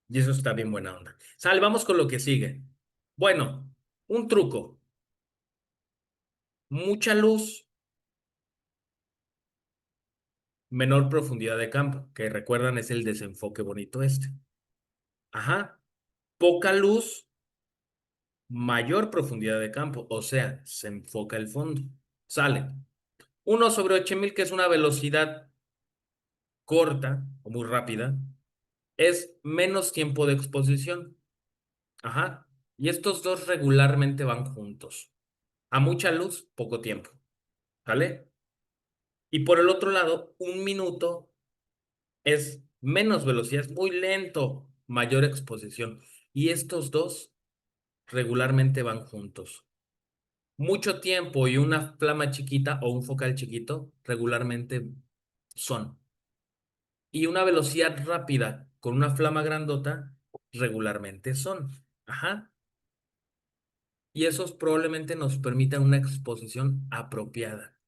Y eso está bien buena onda. Sale, vamos con lo que sigue. Bueno, un truco. Mucha luz, menor profundidad de campo, que recuerdan es el desenfoque bonito este. Ajá. Poca luz, mayor profundidad de campo, o sea, se enfoca el fondo. Sale. 1/8000, que es una velocidad corta o muy rápida, es menos tiempo de exposición. Ajá. Y estos dos regularmente van juntos. A mucha luz, poco tiempo. ¿Vale? Y por el otro lado, 1 minuto es menos velocidad, es muy lento, mayor exposición. Y estos dos regularmente van juntos. Mucho tiempo y una flama chiquita o un focal chiquito regularmente son. Y una velocidad rápida con una flama grandota regularmente son. Ajá. Y esos probablemente nos permitan una exposición apropiada.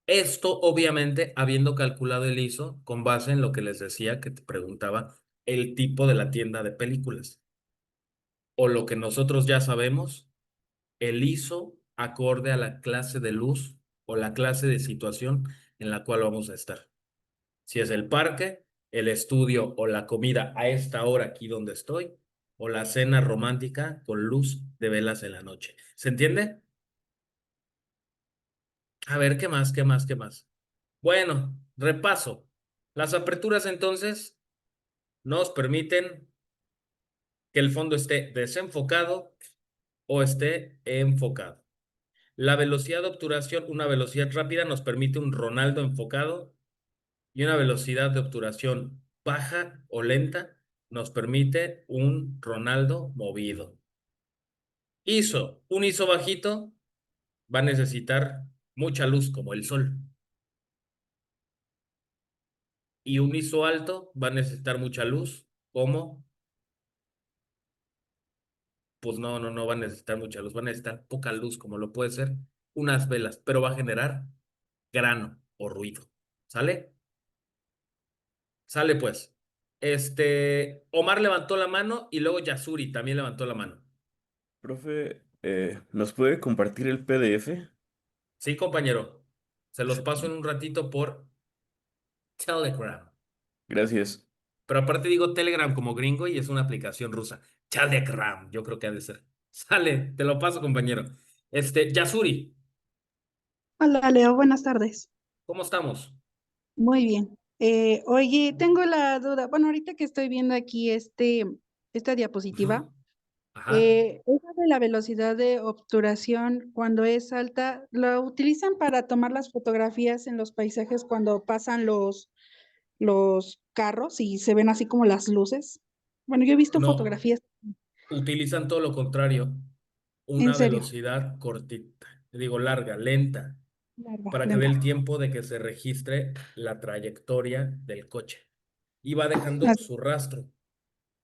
Esto, obviamente, habiendo calculado el ISO con base en lo que les decía que te preguntaba, el tipo de la tienda de películas. O lo que nosotros ya sabemos, el ISO acorde a la clase de luz o la clase de situación en la cual vamos a estar. Si es el parque, el estudio o la comida a esta hora aquí donde estoy, o la cena romántica con luz de velas en la noche. ¿Se entiende? A ver, ¿qué más? ¿Qué más? ¿Qué más? Bueno, repaso. Las aperturas entonces nos permiten que el fondo esté desenfocado o esté enfocado. La velocidad de obturación, una velocidad rápida, nos permite un Ronaldo enfocado, y una velocidad de obturación baja o lenta nos permite un Ronaldo movido. ISO, un ISO bajito va a necesitar mucha luz como el sol. Y un ISO alto va a necesitar mucha luz como, pues no va a necesitar mucha luz, va a necesitar poca luz como lo puede ser unas velas, pero va a generar grano o ruido. ¿Sale? Sale pues. Omar levantó la mano y luego Yasuri también levantó la mano. Profe, ¿nos puede compartir el PDF? Sí, compañero. Se los paso en un ratito por Telegram. Gracias. Pero aparte digo Telegram como gringo y es una aplicación rusa. Telegram, yo creo que ha de ser. Sale, te lo paso, compañero. Yasuri, Hola, Leo, buenas tardes. ¿cómo estamos? Muy bien. Oye, tengo la duda. Bueno, ahorita que estoy viendo aquí esta diapositiva, Ujú. Ajá. esa de la velocidad de obturación cuando es alta, ¿lo utilizan para tomar las fotografías en los paisajes cuando pasan los carros y se ven así como las luces? Bueno, yo he visto No, fotografías, utilizan todo lo contrario. en Una serio, velocidad cortita, digo larga, lenta, larga, para que dé lenta. el tiempo de que se registre la trayectoria del coche. Y va dejando Así, su rastro.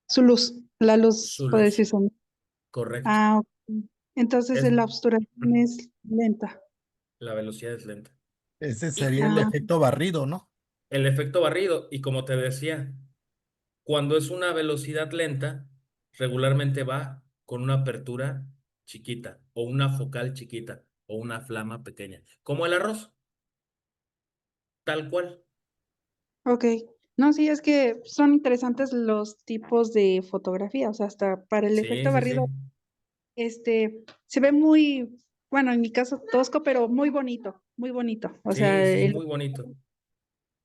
Su luz, la luz Su puede luz. decirse. Correcto. Ah, ok. Entonces Es, la obturación es lenta. la velocidad es lenta. Ese Y sería el Ah, efecto barrido, ¿no? el efecto barrido, y como te decía, cuando es una velocidad lenta, regularmente va con una apertura chiquita, o una focal chiquita, o una flama pequeña, como el arroz, tal cual. ok. No, sí, es que son interesantes los tipos de fotografía, o sea, hasta para el Sí, efecto sí, sí. barrido, se ve muy, bueno, en mi caso tosco, pero muy bonito, muy bonito. O sea, Sí, sí, es muy bonito.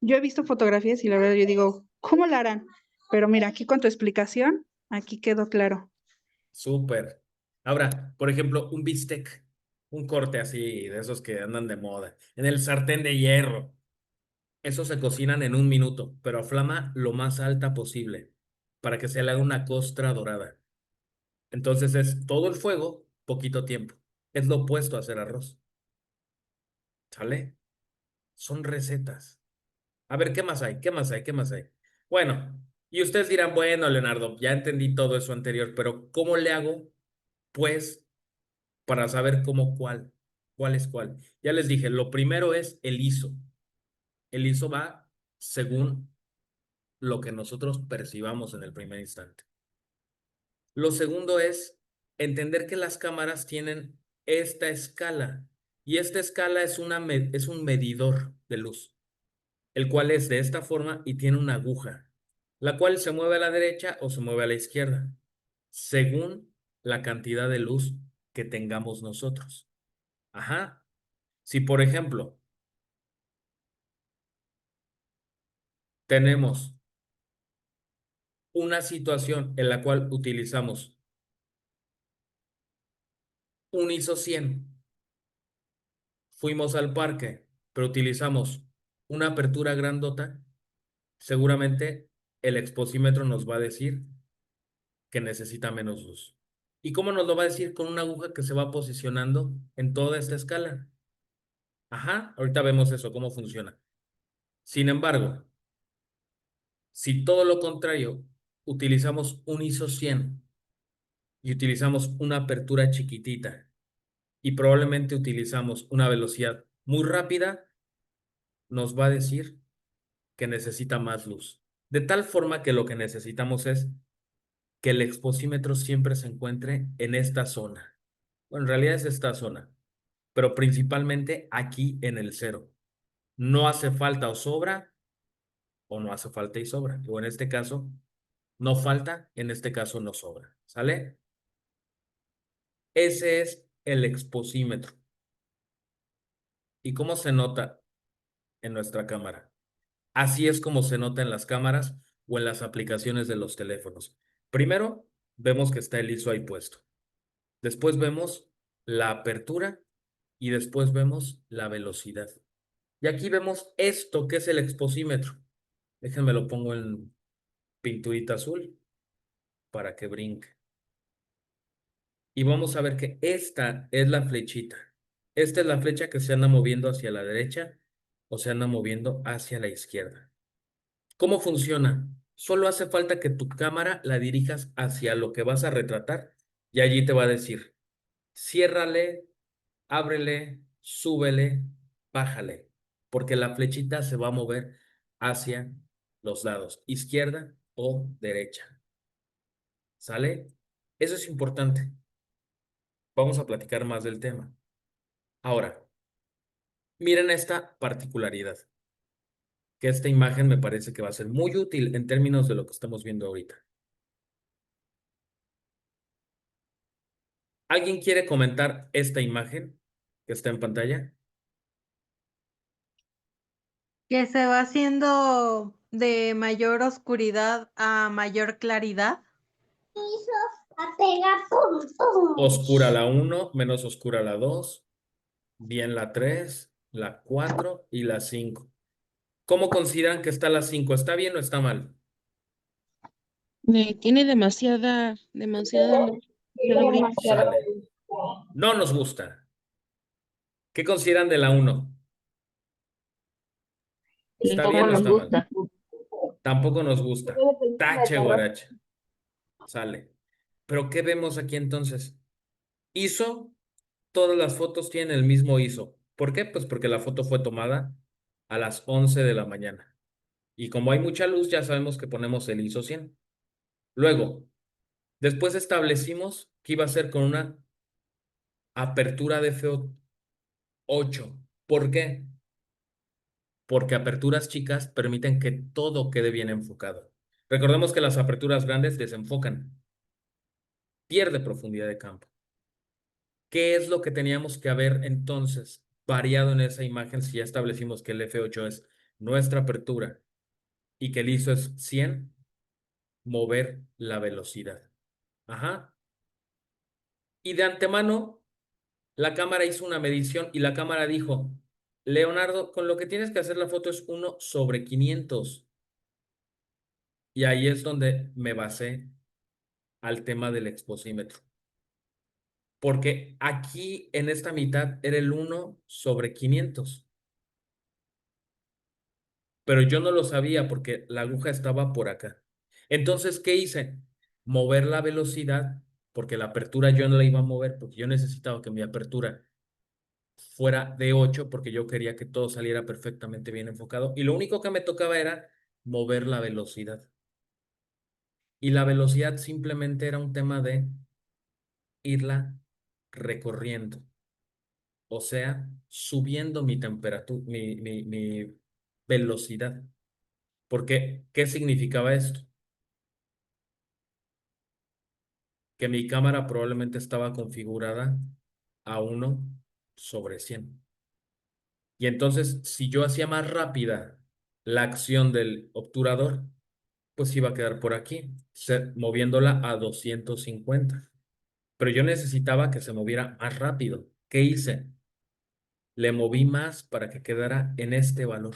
yo he visto fotografías y la verdad yo digo, ¿cómo la harán? Pero mira, aquí con tu explicación, aquí quedó claro. Súper. Ahora, por ejemplo, un bistec, un corte así, de esos que andan de moda, en el sartén de hierro. Esos se cocinan en 1 minuto, pero a flama lo más alta posible, para que se le haga una costra dorada. Entonces es todo el fuego, poquito tiempo. Es lo opuesto a hacer arroz. ¿Sale? Son recetas. A ver, ¿qué más hay? ¿Qué más hay? ¿Qué más hay? Bueno, y ustedes dirán, bueno, Leonardo, ya entendí todo eso anterior, pero ¿cómo le hago, pues, para saber cuál es cuál? Ya les dije, lo primero es el ISO. El ISO va según lo que nosotros percibamos en el primer instante. Lo segundo es entender que las cámaras tienen esta escala, y esta escala es un medidor de luz, el cual es de esta forma y tiene una aguja, la cual se mueve a la derecha o se mueve a la izquierda, según la cantidad de luz que tengamos nosotros. Ajá. Si por ejemplo tenemos una situación en la cual utilizamos un ISO 100, fuimos al parque, pero utilizamos una apertura grandota, seguramente el exposímetro nos va a decir que necesita menos luz. ¿Y cómo nos lo va a decir? Con una aguja que se va posicionando en toda esta escala. Ajá, ahorita vemos eso, cómo funciona. Sin embargo, si todo lo contrario, utilizamos un ISO 100 y utilizamos una apertura chiquitita y probablemente utilizamos una velocidad muy rápida, nos va a decir que necesita más luz. De tal forma que lo que necesitamos es que el exposímetro siempre se encuentre en esta zona. Bueno, en realidad es esta zona, pero principalmente aquí en el cero. No hace falta o sobra, o no hace falta y sobra. O en este caso, no falta, en este caso no sobra. ¿Sale? Ese es el exposímetro. ¿Y cómo se nota en nuestra cámara? Así es como se nota en las cámaras o en las aplicaciones de los teléfonos. Primero, vemos que está el ISO ahí puesto. Después vemos la apertura y después vemos la velocidad. Y aquí vemos esto que es el exposímetro. Déjenme lo pongo en pinturita azul para que brinque. Y vamos a ver que esta es la flechita. Esta es la flecha que se anda moviendo hacia la derecha o se anda moviendo hacia la izquierda. ¿Cómo funciona? Solo hace falta que tu cámara la dirijas hacia lo que vas a retratar y allí te va a decir, ciérrale, ábrele, súbele, bájale, porque la flechita se va a mover hacia los lados, izquierda o derecha. ¿Sale? Eso es importante. Vamos a platicar más del tema. Ahora, miren esta particularidad, que esta imagen me parece que va a ser muy útil en términos de lo que estamos viendo ahorita. ¿Alguien quiere comentar esta imagen que está en pantalla? Que se va haciendo de mayor oscuridad a mayor claridad. Oscura la 1, menos oscura la 2, bien la 3, la 4 y la 5. ¿Cómo consideran que está la 5? ¿Está bien o está mal? Tiene demasiada luz, demasiado brillo. Sale. No nos gusta. ¿Qué consideran de la 1? ¿Está Está bien o Tampoco nos está bien. mal? gusta. Tampoco nos ¿Qué gusta. de película de Tache, terror? guarache. Sale. Pero ¿qué vemos aquí entonces? ISO, todas las fotos tienen el mismo ISO. ¿Por qué? Pues porque la foto fue tomada a las 11 de la mañana. Y como hay mucha luz, ya sabemos que ponemos el ISO 100. Luego, después establecimos que iba a ser con una apertura de f8. ¿Por qué? Porque aperturas chicas permiten que todo quede bien enfocado. Recordemos que las aperturas grandes desenfocan, pierde profundidad de campo. ¿Qué es lo que teníamos que haber entonces variado en esa imagen si ya establecimos que el f8 es nuestra apertura y que el ISO es 100? Mover la velocidad. Ajá. Y de antemano, la cámara hizo una medición y la cámara dijo, Leonardo, con lo que tienes que hacer la foto es 1/500. Y ahí es donde me basé al tema del exposímetro. Porque aquí en esta mitad era el 1/500. Pero yo no lo sabía porque la aguja estaba por acá. Entonces, ¿qué hice? Mover la velocidad, porque la apertura yo no la iba a mover, porque yo necesitaba que mi apertura fuera de 8, porque yo quería que todo saliera perfectamente bien enfocado. Y lo único que me tocaba era mover la velocidad. Y la velocidad simplemente era un tema de irla recorriendo. O sea, subiendo mi temperatura, mi velocidad. Porque, ¿qué significaba esto? Que mi cámara probablemente estaba configurada a 1/100. Y entonces, si yo hacía más rápida la acción del obturador, pues iba a quedar por aquí, moviéndola a 250. Pero yo necesitaba que se moviera más rápido. ¿Qué hice? Le moví más para que quedara en este valor,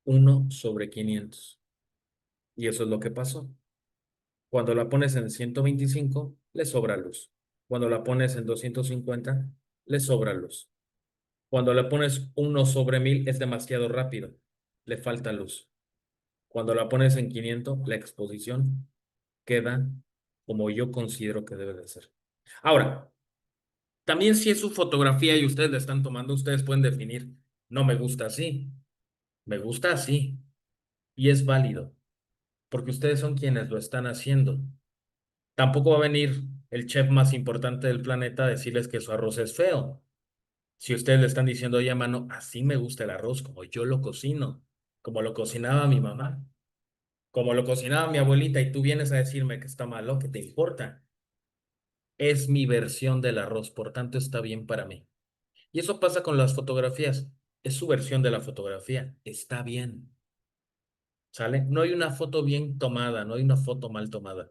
1/500. Y eso es lo que pasó. Cuando la pones en 125, le sobra luz. Cuando la pones en 250, le sobra luz. Cuando la pones 1/1000, es demasiado rápido, le falta luz. Cuando la pones en 500, la exposición queda como yo considero que debe de ser. Ahora, también si es su fotografía y ustedes la están tomando, ustedes pueden definir, no me gusta así, me gusta así. Y es válido, porque ustedes son quienes lo están haciendo. Tampoco va a venir el chef más importante del planeta a decirles que su arroz es feo. Si ustedes le están diciendo, oye, mano, así me gusta el arroz, como yo lo cocino, como lo cocinaba mi mamá, como lo cocinaba mi abuelita, y tú vienes a decirme que está malo, ¿qué te importa? Es mi versión del arroz, por tanto está bien para mí. Y eso pasa con las fotografías. Es su versión de la fotografía. Está bien. ¿Sale? No hay una foto bien tomada, no hay una foto mal tomada.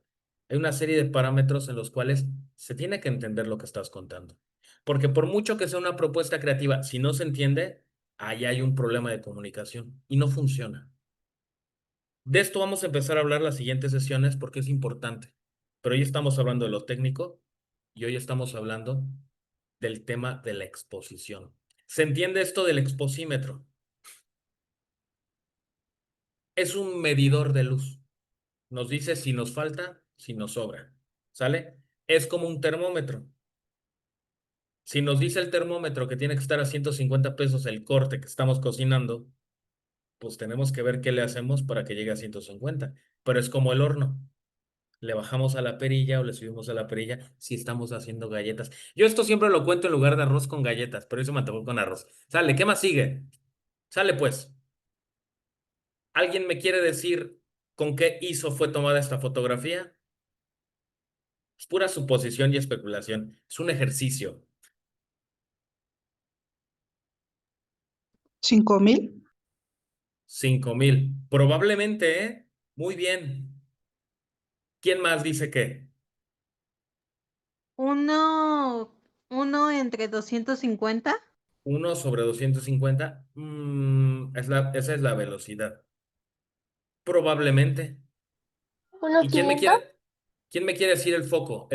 Hay una serie de parámetros en los cuales se tiene que entender lo que estás contando. Porque por mucho que sea una propuesta creativa, si no se entiende, ahí hay un problema de comunicación y no funciona. De esto vamos a empezar a hablar las siguientes sesiones porque es importante. Pero hoy estamos hablando de lo técnico y hoy estamos hablando del tema de la exposición. ¿Se entiende esto del exposímetro? Es un medidor de luz. Nos dice si nos falta, si nos sobra. ¿Sale? Es como un termómetro. Si nos dice el termómetro que tiene que estar a 150 pesos el corte que estamos cocinando, pues tenemos que ver qué le hacemos para que llegue a 150. Pero es como el horno. Le bajamos a la perilla o le subimos a la perilla si estamos haciendo galletas. Yo esto siempre lo cuento en lugar de arroz con galletas, pero eso me antojó con arroz. Sale, ¿qué más sigue? Sale pues. ¿Alguien me quiere decir con qué ISO fue tomada esta fotografía? Es pura suposición y especulación. Es un ejercicio. 5,000. 5000. Probablemente, ¿eh? Muy bien. ¿Quién más dice qué? Uno entre 250. 1/250. Esa es la velocidad. Probablemente. ¿Unos ¿Y 500? quién me quiere decir el foco?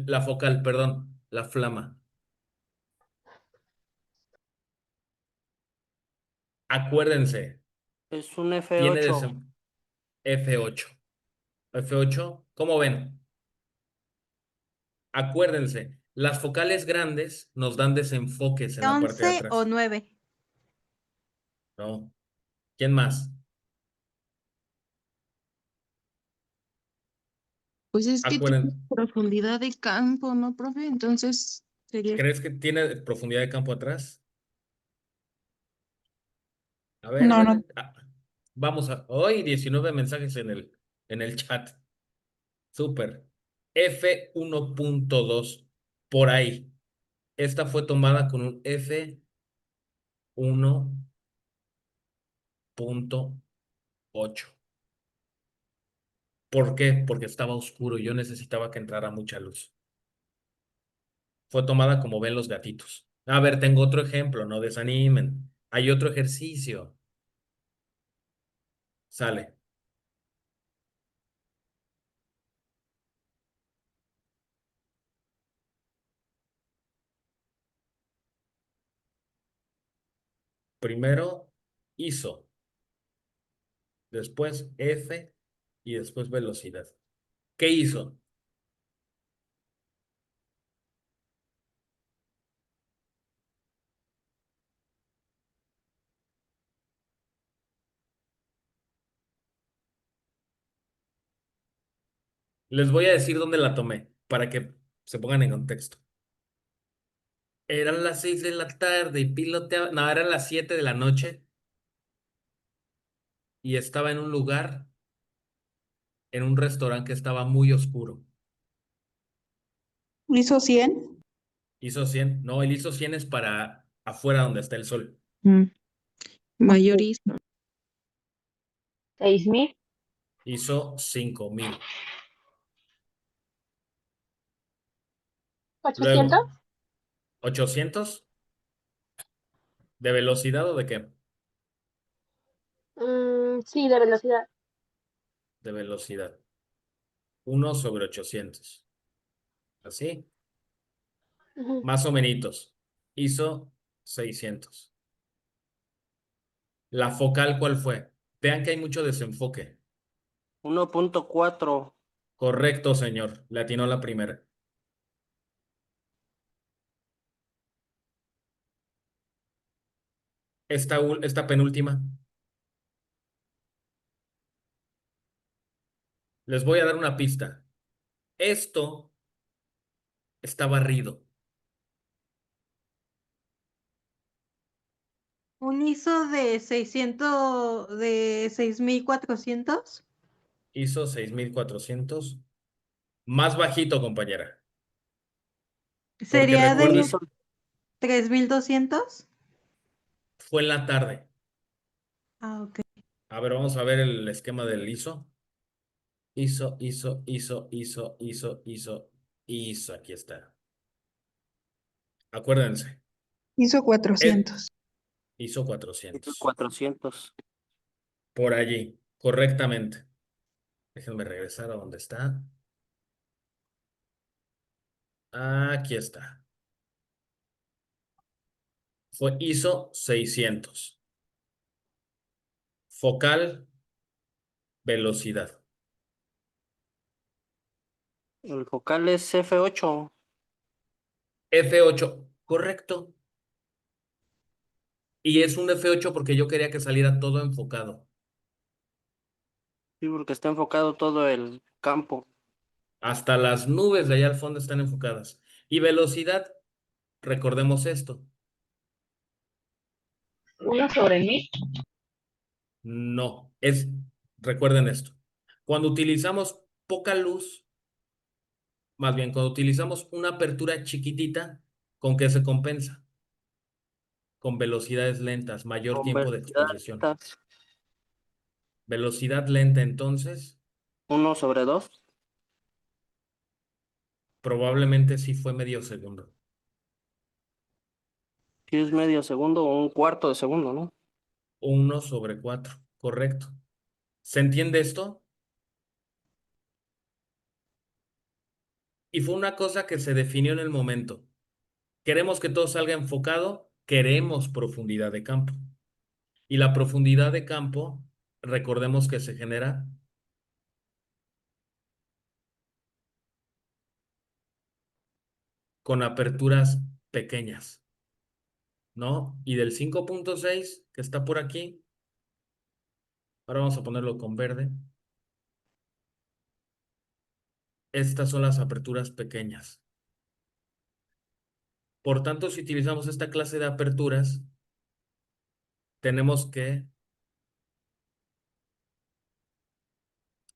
La focal, perdón, la flama. Acuérdense, Es un tiene F8. F8. F8, ¿cómo ven? Acuérdense, las focales grandes nos dan desenfoques en la parte de 11 o atrás. 9. No. ¿Quién más? Pues es que tiene Acuérdense. profundidad de campo, ¿no, profe? Entonces sería ¿Crees que tiene profundidad de campo atrás? A ver, No, no. vamos a. Hoy 19 mensajes en el chat. Súper. F1.2. Por ahí. Esta fue tomada con un F1.8. ¿Por qué? Porque estaba oscuro y yo necesitaba que entrara mucha luz. Fue tomada como ven los gatitos. A ver, tengo otro ejemplo, no desanimen. Hay otro ejercicio. Sale. Primero ISO, después F y después velocidad. ¿Qué hizo? Les voy a decir dónde la tomé para que se pongan en contexto. Eran las 6 de la tarde y piloteaba. No, eran las 7 de la noche y estaba en un lugar, en un restaurante que estaba muy oscuro. ¿Hizo 100? ISO 100. No, el ISO 100 es para afuera donde está el sol. Mayorismo. 6,000. ISO 5000. 800. Luego, 800 de velocidad o de qué? Sí, de velocidad. De velocidad. 1/800. Así. Ujú. Más o menos. ISO 600. ¿La focal cuál fue? Vean que hay mucho desenfoque. 1.4. Correcto, señor. Le atinó la primera. Esta penúltima. Les voy a dar una pista. Esto está barrido. Un ISO de 600, de 6400. ISO 6400. Más bajito, compañera. Porque Sería de recuerden, 3200. fue en la tarde. Ah, ok. A ver, vamos a ver el esquema del ISO. ISO, ISO, ISO, ISO, ISO, ISO, ISO. Aquí está. Acuérdense. Hizo 400. ISO 400. 400. Por allí, correctamente. Déjenme regresar a donde está. Aquí está. Fue ISO 600. Focal, velocidad. El focal es F8. F8, correcto. Y es un F8 porque yo quería que saliera todo enfocado. Sí, porque está enfocado todo el campo. Hasta las nubes de allá al fondo están enfocadas. Y velocidad, recordemos esto. 1/1000. No, recuerden esto. Cuando utilizamos poca luz, más bien cuando utilizamos una apertura chiquitita, ¿con qué se compensa? Con velocidades lentas, mayor Con tiempo de velocidad exposición. alta, Velocidad lenta, entonces, 1/2. probablemente sí fue medio segundo. Si es medio segundo o un cuarto de segundo, ¿no? 1/4, correcto. ¿Se entiende esto? Y fue una cosa que se definió en el momento. Queremos que todo salga enfocado, queremos profundidad de campo. Y la profundidad de campo, recordemos que se genera con aperturas pequeñas, ¿no? Y del 5.6 que está por aquí, ahora vamos a ponerlo con verde. Estas son las aperturas pequeñas. Por tanto, si utilizamos esta clase de aperturas, tenemos que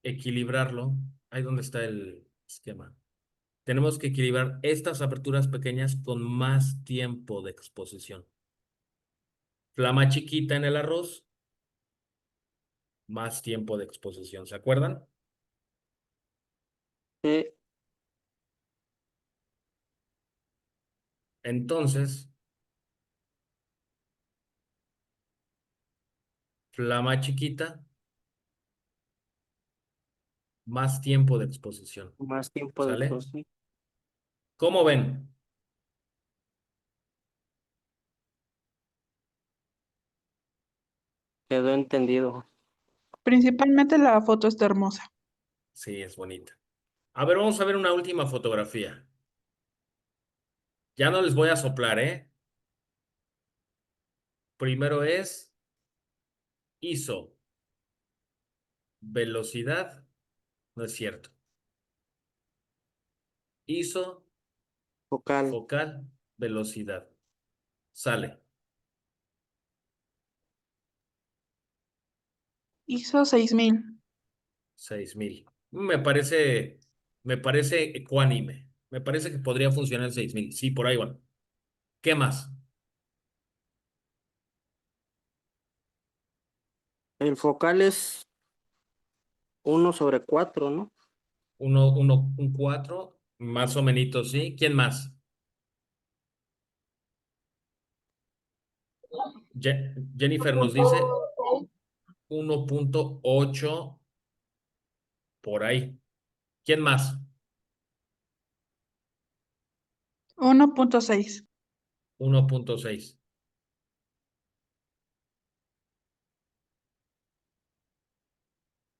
equilibrarlo. Ahí donde está el esquema. Tenemos que equilibrar estas aperturas pequeñas con más tiempo de exposición. Flama chiquita en el arroz, más tiempo de exposición. ¿Se acuerdan? Sí, Entonces, flama chiquita, más tiempo de exposición. más tiempo de ¿Sale? exposición. ¿Cómo ven? Quedó entendido. Principalmente la foto está hermosa. Sí, es bonita. A ver, vamos a ver una última fotografía. Ya no les voy a soplar, ¿eh? Primero es ISO. Velocidad. No es cierto. ISO, Focal. focal, velocidad. Sale. Hizo 6000. 6000. Me parece ecuánime. Me parece que podría funcionar en 6000. Sí, por ahí va. ¿Qué más? El focal es 1/4, ¿no? Un 4, más o menos, sí. ¿Quién más? Jennifer nos dice 1.8 por ahí. ¿Quién más? 1.6. 1.6.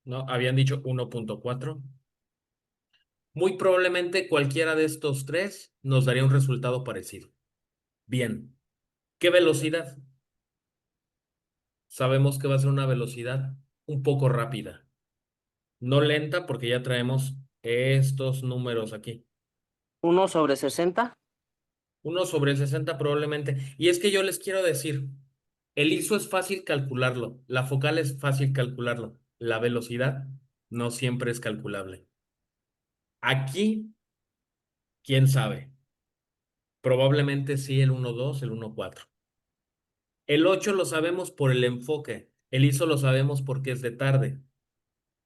¿No? Habían dicho 1.4. Muy probablemente cualquiera de estos tres nos daría un resultado parecido. Bien. ¿Qué velocidad? Sabemos que va a ser una velocidad un poco rápida. No lenta porque ya traemos estos números aquí. 1/60. 1/60 probablemente. Y es que yo les quiero decir, el ISO es fácil calcularlo, la focal es fácil calcularlo, la velocidad no siempre es calculable. Aquí, quién sabe, probablemente sí el 1.2, el 1.4. El 8 lo sabemos por el enfoque, el ISO lo sabemos porque es de tarde,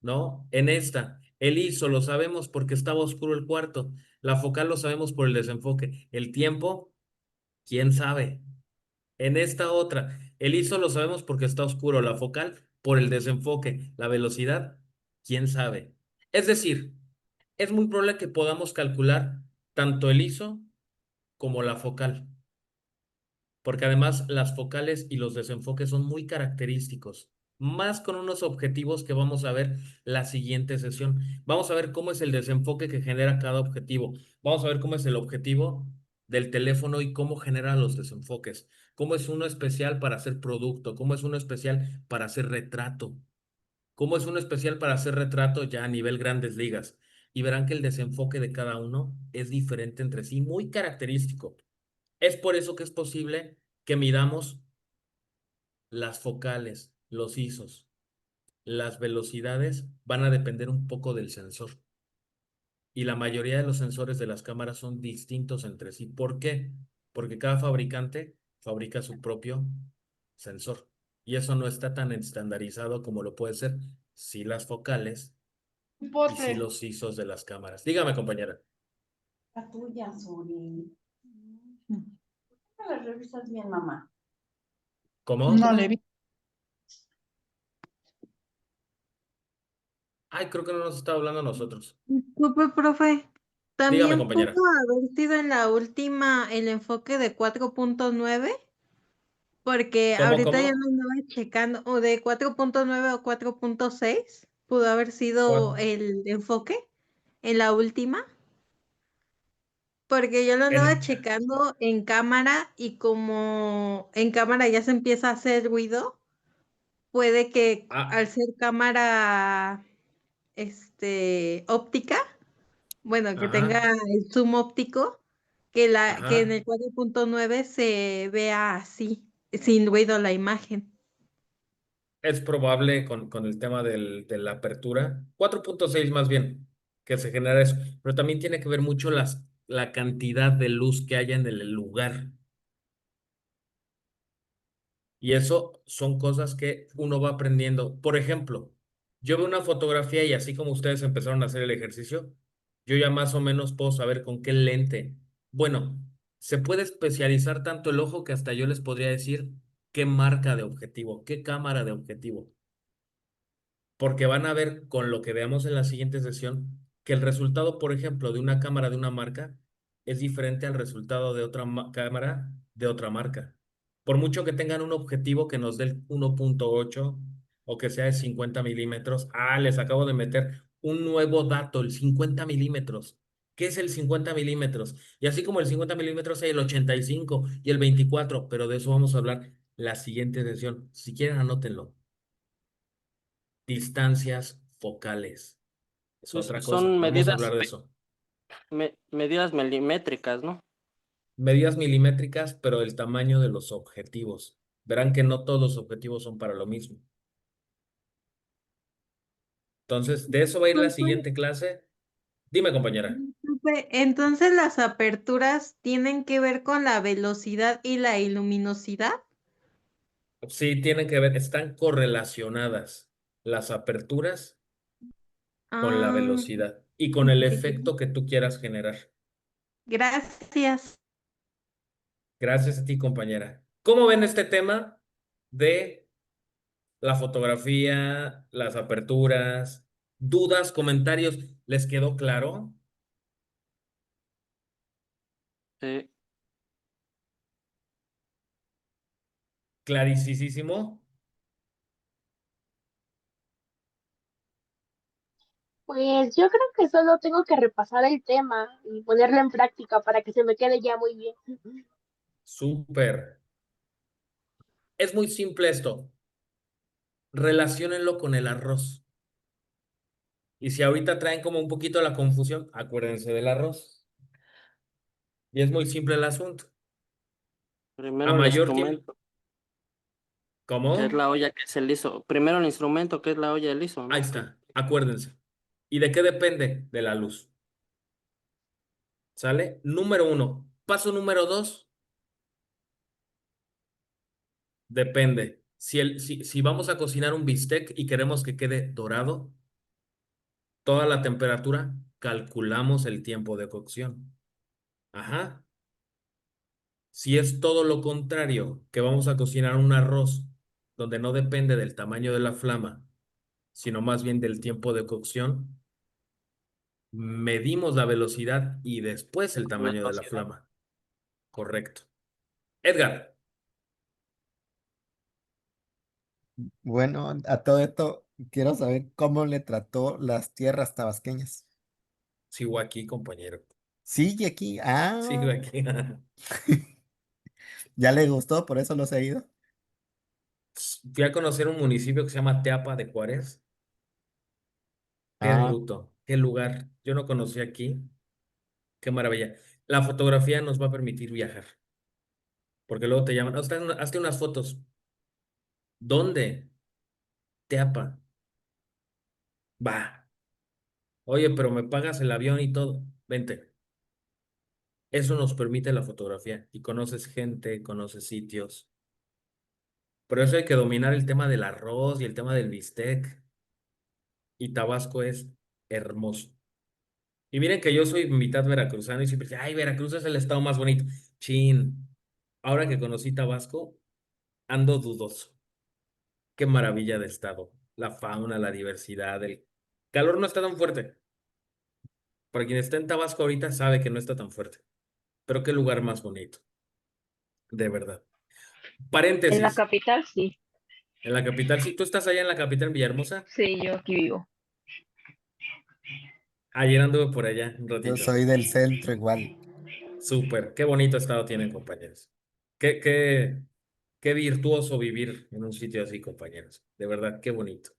¿no? En esta, el ISO lo sabemos porque estaba oscuro el cuarto, la focal lo sabemos por el desenfoque, el tiempo, quién sabe. En esta otra, el ISO lo sabemos porque está oscuro, la focal por el desenfoque, la velocidad, quién sabe. Es decir, es muy probable que podamos calcular tanto el ISO como la focal, porque además las focales y los desenfoques son muy característicos, más con unos objetivos que vamos a ver la siguiente sesión. Vamos a ver cómo es el desenfoque que genera cada objetivo. Vamos a ver cómo es el objetivo del teléfono y cómo genera los desenfoques. Cómo es uno especial para hacer producto, cómo es uno especial para hacer retrato, cómo es uno especial para hacer retrato ya a nivel grandes ligas. Y verán que el desenfoque de cada uno es diferente entre sí, muy característico. Es por eso que es posible que midamos las focales, los ISOs. Las velocidades van a depender un poco del sensor. Y la mayoría de los sensores de las cámaras son distintos entre sí. ¿Por qué? Porque cada fabricante fabrica su propio sensor. Y eso no está tan estandarizado como lo puede ser si las focales y si los ISOs de las cámaras. Dígame, compañera. La tuya, Suri. No la revisas bien, mamá. ¿Cómo? No le vi. Ay, creo que no nos está hablando a nosotros. Disculpe, profe. Dígame, ¿También pudo compañera. haber sido en la última el enfoque de 4.9? Porque ¿Cómo, ahorita ya cómo? no andaba checando, o de 4.9 o 4.6, pudo haber sido Cuat- el enfoque en la última. Porque yo lo andaba En- checando en cámara y como en cámara ya se empieza a hacer ruido, puede que ah, al ser cámara óptica, bueno, que tenga ajá, el zoom óptico, que en ajá. el 4.9 se vea así, sin ruido la imagen. Es probable con el tema de la apertura, 4.6 más bien, que se genera eso, pero también tiene que ver mucho la cantidad de luz que haya en el lugar. Y eso son cosas que uno va aprendiendo. Por ejemplo, yo veo una fotografía y así como ustedes empezaron a hacer el ejercicio, yo ya más o menos puedo saber con qué lente. Bueno, se puede especializar tanto el ojo que hasta yo les podría decir qué marca de objetivo, qué cámara de objetivo. Porque van a ver con lo que veamos en la siguiente sesión que el resultado, por ejemplo, de una cámara de una marca es diferente al resultado de otra cámara de otra marca. Por mucho que tengan un objetivo que nos dé el 1.8 o que sea de 50 milímetros, les acabo de meter un nuevo dato, el 50 milímetros. ¿Qué es el 50 milímetros? Y así como el 50 milímetros hay el 85 y el 24, pero de eso vamos a hablar la siguiente sesión. Si quieren, anótenlo. Distancias focales. Es otra cosa. Son Vamos a medidas, hablar de eso. medidas milimétricas, ¿no? Medidas milimétricas, pero el tamaño de los objetivos. Verán que no todos los objetivos son para lo mismo. Entonces, de eso va a ir la Profe, siguiente clase. Dime, compañera. entonces las aperturas tienen que ver con la velocidad y la luminosidad. Sí, tienen que ver, están correlacionadas las aperturas con la Ah, velocidad y con el ok. efecto que tú quieras generar. Gracias. Gracias a ti, compañera. ¿Cómo ven este tema de la fotografía, las aperturas, dudas, comentarios? ¿Les quedó claro? Eh, Clarísimo. Pues yo creo que solo tengo que repasar el tema y ponerlo en práctica para que se me quede ya muy bien. Súper. Es muy simple esto. Relaciónenlo con el arroz. Y si ahorita traen como un poquito la confusión, acuérdense del arroz. Y es muy simple el asunto. A primero el mayor tiempo. instrumento, que es ¿Cómo? la olla, que es el liso. Primero el instrumento, que es la olla de liso, Ahí ¿no? está. Acuérdense. ¿Y de qué depende? De la luz. ¿Sale? Número 1. Paso número 2. Depende. Si vamos a cocinar un bistec y queremos que quede dorado, toda la temperatura, calculamos el tiempo de cocción. Ajá. Si es todo lo contrario, que vamos a cocinar un arroz donde no depende del tamaño de la flama, sino más bien del tiempo de cocción, medimos la velocidad y después el tamaño de la Velocidad. flama. Correcto. Edgar, Bueno, a todo esto quiero saber cómo le trató las tierras tabasqueñas. sigo aquí, compañero. Sigue aquí. Sigo aquí. Ya le gustó, por eso los he ido. Fui a conocer un municipio que se llama Teapa de Juárez. Qué Ah, bruto, qué lugar. Yo no conocí aquí. Qué maravilla. La fotografía nos va a permitir viajar, porque luego te llaman, hazte unas fotos. ¿Dónde? Teapa. Va. Oye, pero me pagas el avión y todo. Vente. Eso nos permite la fotografía y conoces gente, conoces sitios. Por eso hay que dominar el tema del arroz y el tema del bistec. Y Tabasco es hermoso. Y miren que yo soy mitad veracruzano y siempre dice, ay, Veracruz es el estado más bonito. Chin. Ahora que conocí Tabasco, ando dudoso. Qué maravilla de estado. La fauna, la diversidad, el calor no está tan fuerte. Para quien está en Tabasco ahorita sabe que no está tan fuerte. Pero qué lugar más bonito, de verdad. En la Paréntesis. capital, sí. En la capital, si tú estás allá en la capital, en Villahermosa, Sí, yo aquí vivo. ayer anduve por allá un yo ratito. soy del centro igual. Súper, qué bonito estado tienen, compañeros. Qué virtuoso vivir en un sitio así, compañeros. De verdad, qué bonito.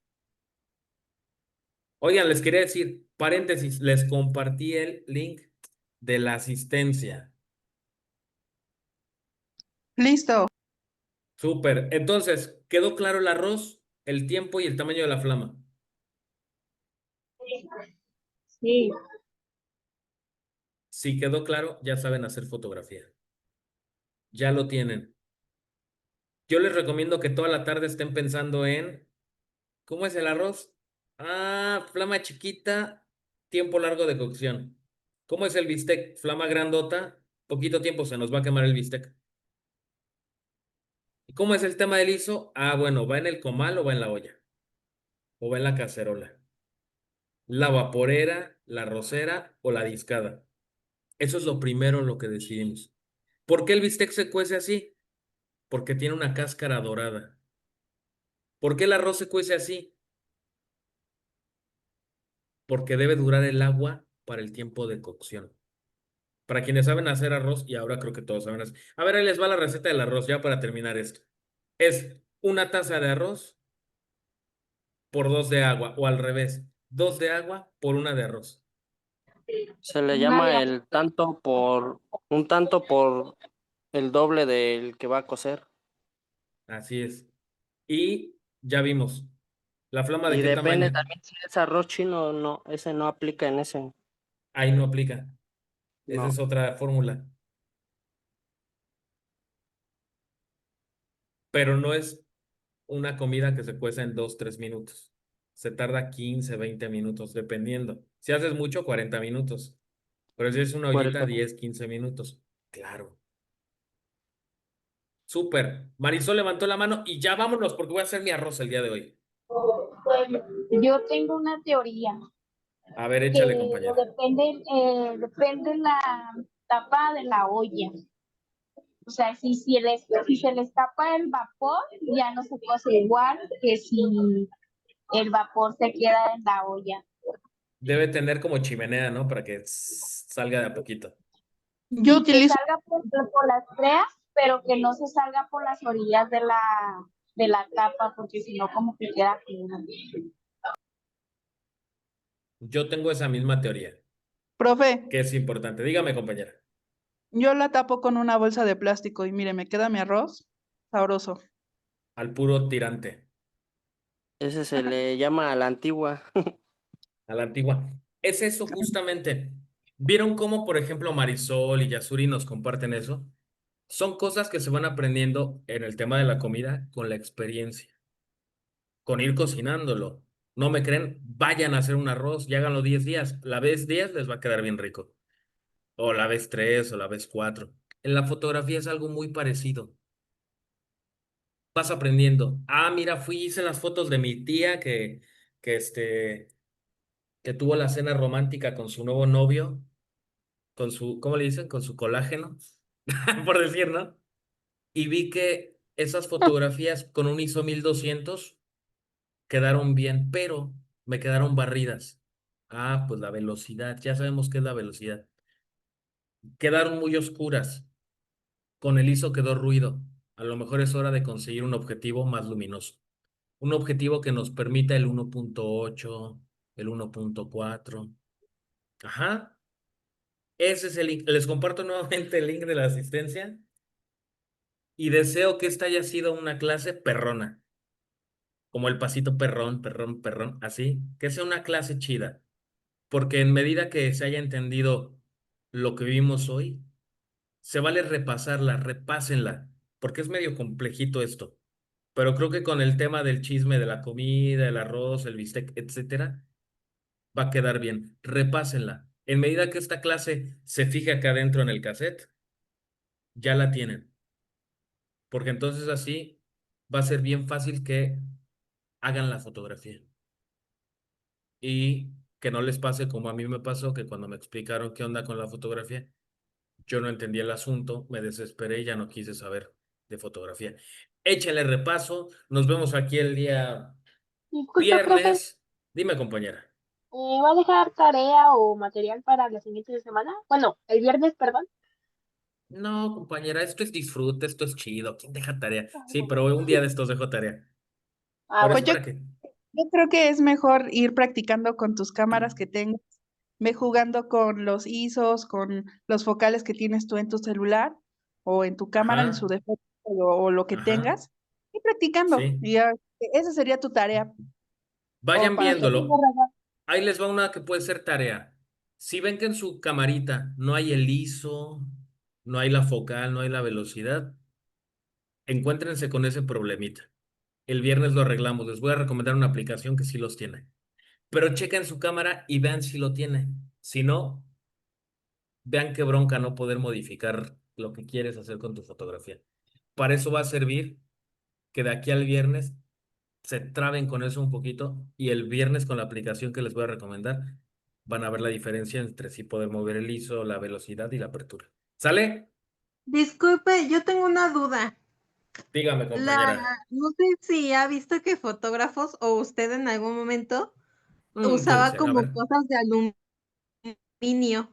Oigan, les quería decir, paréntesis, les compartí el link de la asistencia. Listo. Súper. Entonces, ¿quedó claro el arroz, el tiempo y el tamaño de la flama? Sí. Si quedó claro, ya saben hacer fotografía. Ya lo tienen. Yo les recomiendo que toda la tarde estén pensando en, ¿cómo es el arroz? Ah, flama chiquita, tiempo largo de cocción. ¿Cómo es el bistec? Flama grandota, poquito tiempo se nos va a quemar el bistec. ¿Y cómo es el tema del liso? Ah, bueno, ¿va en el comal o va en la olla? ¿O va en la cacerola? ¿La vaporera, la arrocera o la discada? Eso es lo primero en lo que decidimos. ¿Por qué el bistec se cuece así? Porque tiene una cáscara dorada. ¿Por qué el arroz se cuece así? Porque debe durar el agua para el tiempo de cocción. Para quienes saben hacer arroz, y ahora creo que todos saben hacer. A ver, ahí les va la receta del arroz, ya para terminar esto. Es una taza de arroz por 2 de agua, o al revés, 2 de agua por 1 de arroz. Se le Una de llama un tanto por el doble del que va a cocer. Así es. Y ya vimos. ¿La flama de Y qué depende tamaño? también si es arroz chino o no, ese no aplica en ese, Ahí no aplica. Esa no. es otra fórmula. Pero no es una comida que se cueza en 2, 3 minutos. Se tarda 15, 20 minutos, dependiendo. Si haces mucho, 40 minutos. Pero si es una Por ollita, eso. 10, 15 minutos. Claro. Súper. Marisol levantó la mano y ya vámonos porque voy a hacer mi arroz el día de hoy. Bueno, yo tengo una teoría A ver, que échale, compañera. depende la tapa de la olla. O sea, si se les tapa el vapor, ya no se cose igual que si el vapor se queda en la olla. Debe tener como chimenea, ¿no? Para que salga de a poquito. Yo Y que utilizo, salga por las creas, pero que no se salga por las orillas de la tapa, porque si no, como que queda fino. Yo tengo esa misma teoría, profe, que es importante. Dígame, compañera. yo la tapo con una bolsa de plástico y mire, me queda mi arroz sabroso. Al puro tirante, Ese se le llama a la antigua. a la antigua. Es eso justamente. ¿Vieron cómo, por ejemplo, Marisol y Yasuri nos comparten eso? Son cosas que se van aprendiendo en el tema de la comida con la experiencia, con ir cocinándolo. ¿No me creen? Vayan a hacer un arroz y háganlo 10 días. La vez 10 les va a quedar bien rico. O la vez 3 o la vez 4. En la fotografía es algo muy parecido. Vas aprendiendo. Ah, mira, hice las fotos de mi tía que, este, que tuvo la cena romántica con su nuevo novio, con su, ¿cómo le dicen? Con su colágeno, por decir, ¿no? Y vi que esas fotografías con un ISO 1200 quedaron bien, pero me quedaron barridas. Ah, pues la velocidad, ya sabemos qué es la velocidad. Quedaron muy oscuras. Con el ISO quedó ruido. A lo mejor es hora de conseguir un objetivo más luminoso. Un objetivo que nos permita el 1.8, el 1.4. Ajá. Ese es el link. Les comparto nuevamente el link de la asistencia y deseo que esta haya sido una clase perrona, como el pasito perrón, perrón, perrón, así, que sea una clase chida, porque en medida que se haya entendido lo que vivimos hoy, se vale repasarla, repásenla, porque es medio complejito esto, pero creo que con el tema del chisme de la comida, el arroz, el bistec, etcétera, va a quedar bien. Repásenla. En medida que esta clase se fije acá adentro en el cassette, ya la tienen, porque entonces así va a ser bien fácil que hagan la fotografía y que no les pase como a mí me pasó, que cuando me explicaron qué onda con la fotografía, yo no entendí el asunto, me desesperé y ya no quise saber de fotografía. Échale repaso, nos vemos aquí el día Disculpa, profe, viernes. Dime, compañera. ¿va a dejar tarea o material para la siguiente semana? Bueno, el viernes, perdón. No, compañera, esto es disfrute, esto es chido. ¿Quién deja tarea? Sí, pero un día de estos dejo tarea. Ah, Por Pues eso, yo, ¿para qué? yo creo que es mejor ir practicando con tus cámaras que tengas, ve jugando con los ISOs, con los focales que tienes tú en tu celular o en tu cámara, en su Ajá, defecto o lo que ajá, tengas, y practicando. sí. Y ya, esa sería tu tarea o Vayan para tu viéndolo. Ahí les va una que puede ser tarea. Si ven que en su camarita no hay el ISO, no hay la focal, no hay la velocidad, encuéntrense con ese problemita. El viernes lo arreglamos. Les voy a recomendar una aplicación que sí los tiene. Pero chequen su cámara y vean si lo tiene. Si no, vean qué bronca no poder modificar lo que quieres hacer con tu fotografía. Para eso va a servir que de aquí al viernes se traben con eso un poquito y el viernes con la aplicación que les voy a recomendar van a ver la diferencia entre si poder mover el ISO, la velocidad y la apertura. ¿Sale? Disculpe, yo tengo una duda. Dígame, compañera. No sé si ha visto que fotógrafos o usted en algún momento Puede usaba ser, a como ver. cosas de aluminio,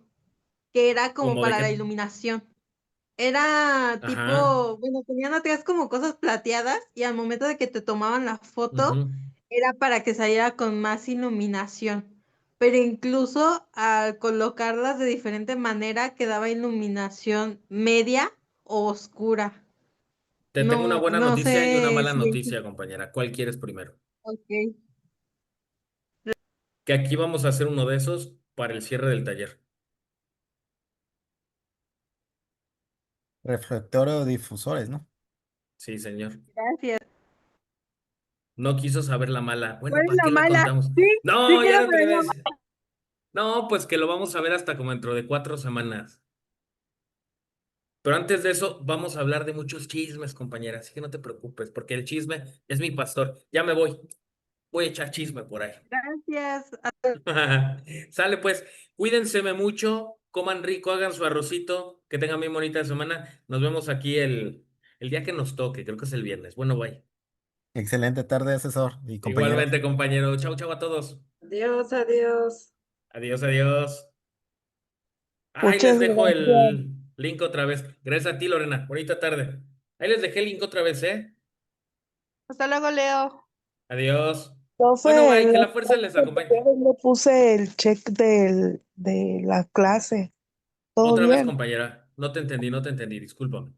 que era como ¿Cómo de para la qué? iluminación. Era Ajá. tipo, bueno, tenían atrás como cosas plateadas y al momento de que te tomaban la foto Ujú. era para que saliera con más iluminación. Pero incluso al colocarlas de diferente manera quedaba iluminación media o oscura. Te tengo una No, buena no noticia y una sé mala si... noticia, compañera. ¿Cuál quieres primero? Ok. Que aquí vamos a hacer uno de esos para el cierre del taller. Reflector o difusores, ¿no? Sí, señor. Gracias. No quiso saber la mala. ¿Cuál Bueno, es ¿para la qué la mala? contamos? Sí, sí No, ya quiero no te saber la crees. No, pues que lo vamos a ver hasta como dentro de 4 semanas. Pero antes de eso, vamos a hablar de muchos chismes, compañera. Así que no te preocupes, porque el chisme es mi pastor. Ya me voy. Voy a echar chisme por ahí. Gracias. Sale pues, cuídense mucho, coman rico, hagan su arrocito, que tengan bien bonita semana. Nos vemos aquí el día que nos toque, creo que es el viernes. Bueno, bye. Excelente tarde, asesor y compañeros. Igualmente, compañero. Chau, chau a todos. Adiós, adiós. Adiós, adiós. Ahí les Muchas dejo gracias. el link otra vez. Gracias a ti, Lorena. Bonita tarde. Ahí les dejé el link otra vez, ¿eh? Hasta luego, Leo. Adiós. Bueno, Profe, bye, que la fuerza les acompañe. no puse el check de la clase. ¿Todo Otra vez, bien? compañera. No te entendí, no te entendí. Discúlpame.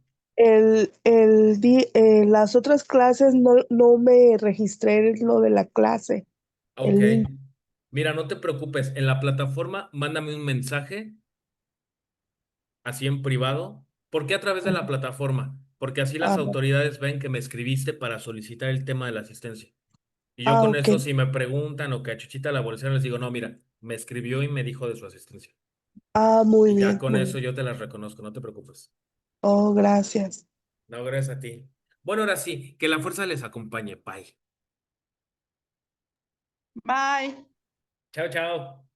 Las otras clases no me registré en lo de la clase, el Ok. link. Mira, no te preocupes. En la plataforma, mándame un mensaje, así en privado. ¿Por qué a través de la plataforma? Porque así las Ah, autoridades ven que me escribiste para solicitar el tema de la asistencia. Y yo ah, con ok. eso, si me preguntan o que a Chuchita la bolsera les digo, no, mira, me escribió y me dijo de su asistencia. Ah, muy Y ya bien, con muy eso bien. yo te las reconozco, no te preocupes. Oh, gracias. No, gracias a ti. Bueno, ahora sí, que la fuerza les acompañe. Bye. Bye. Chao, chao.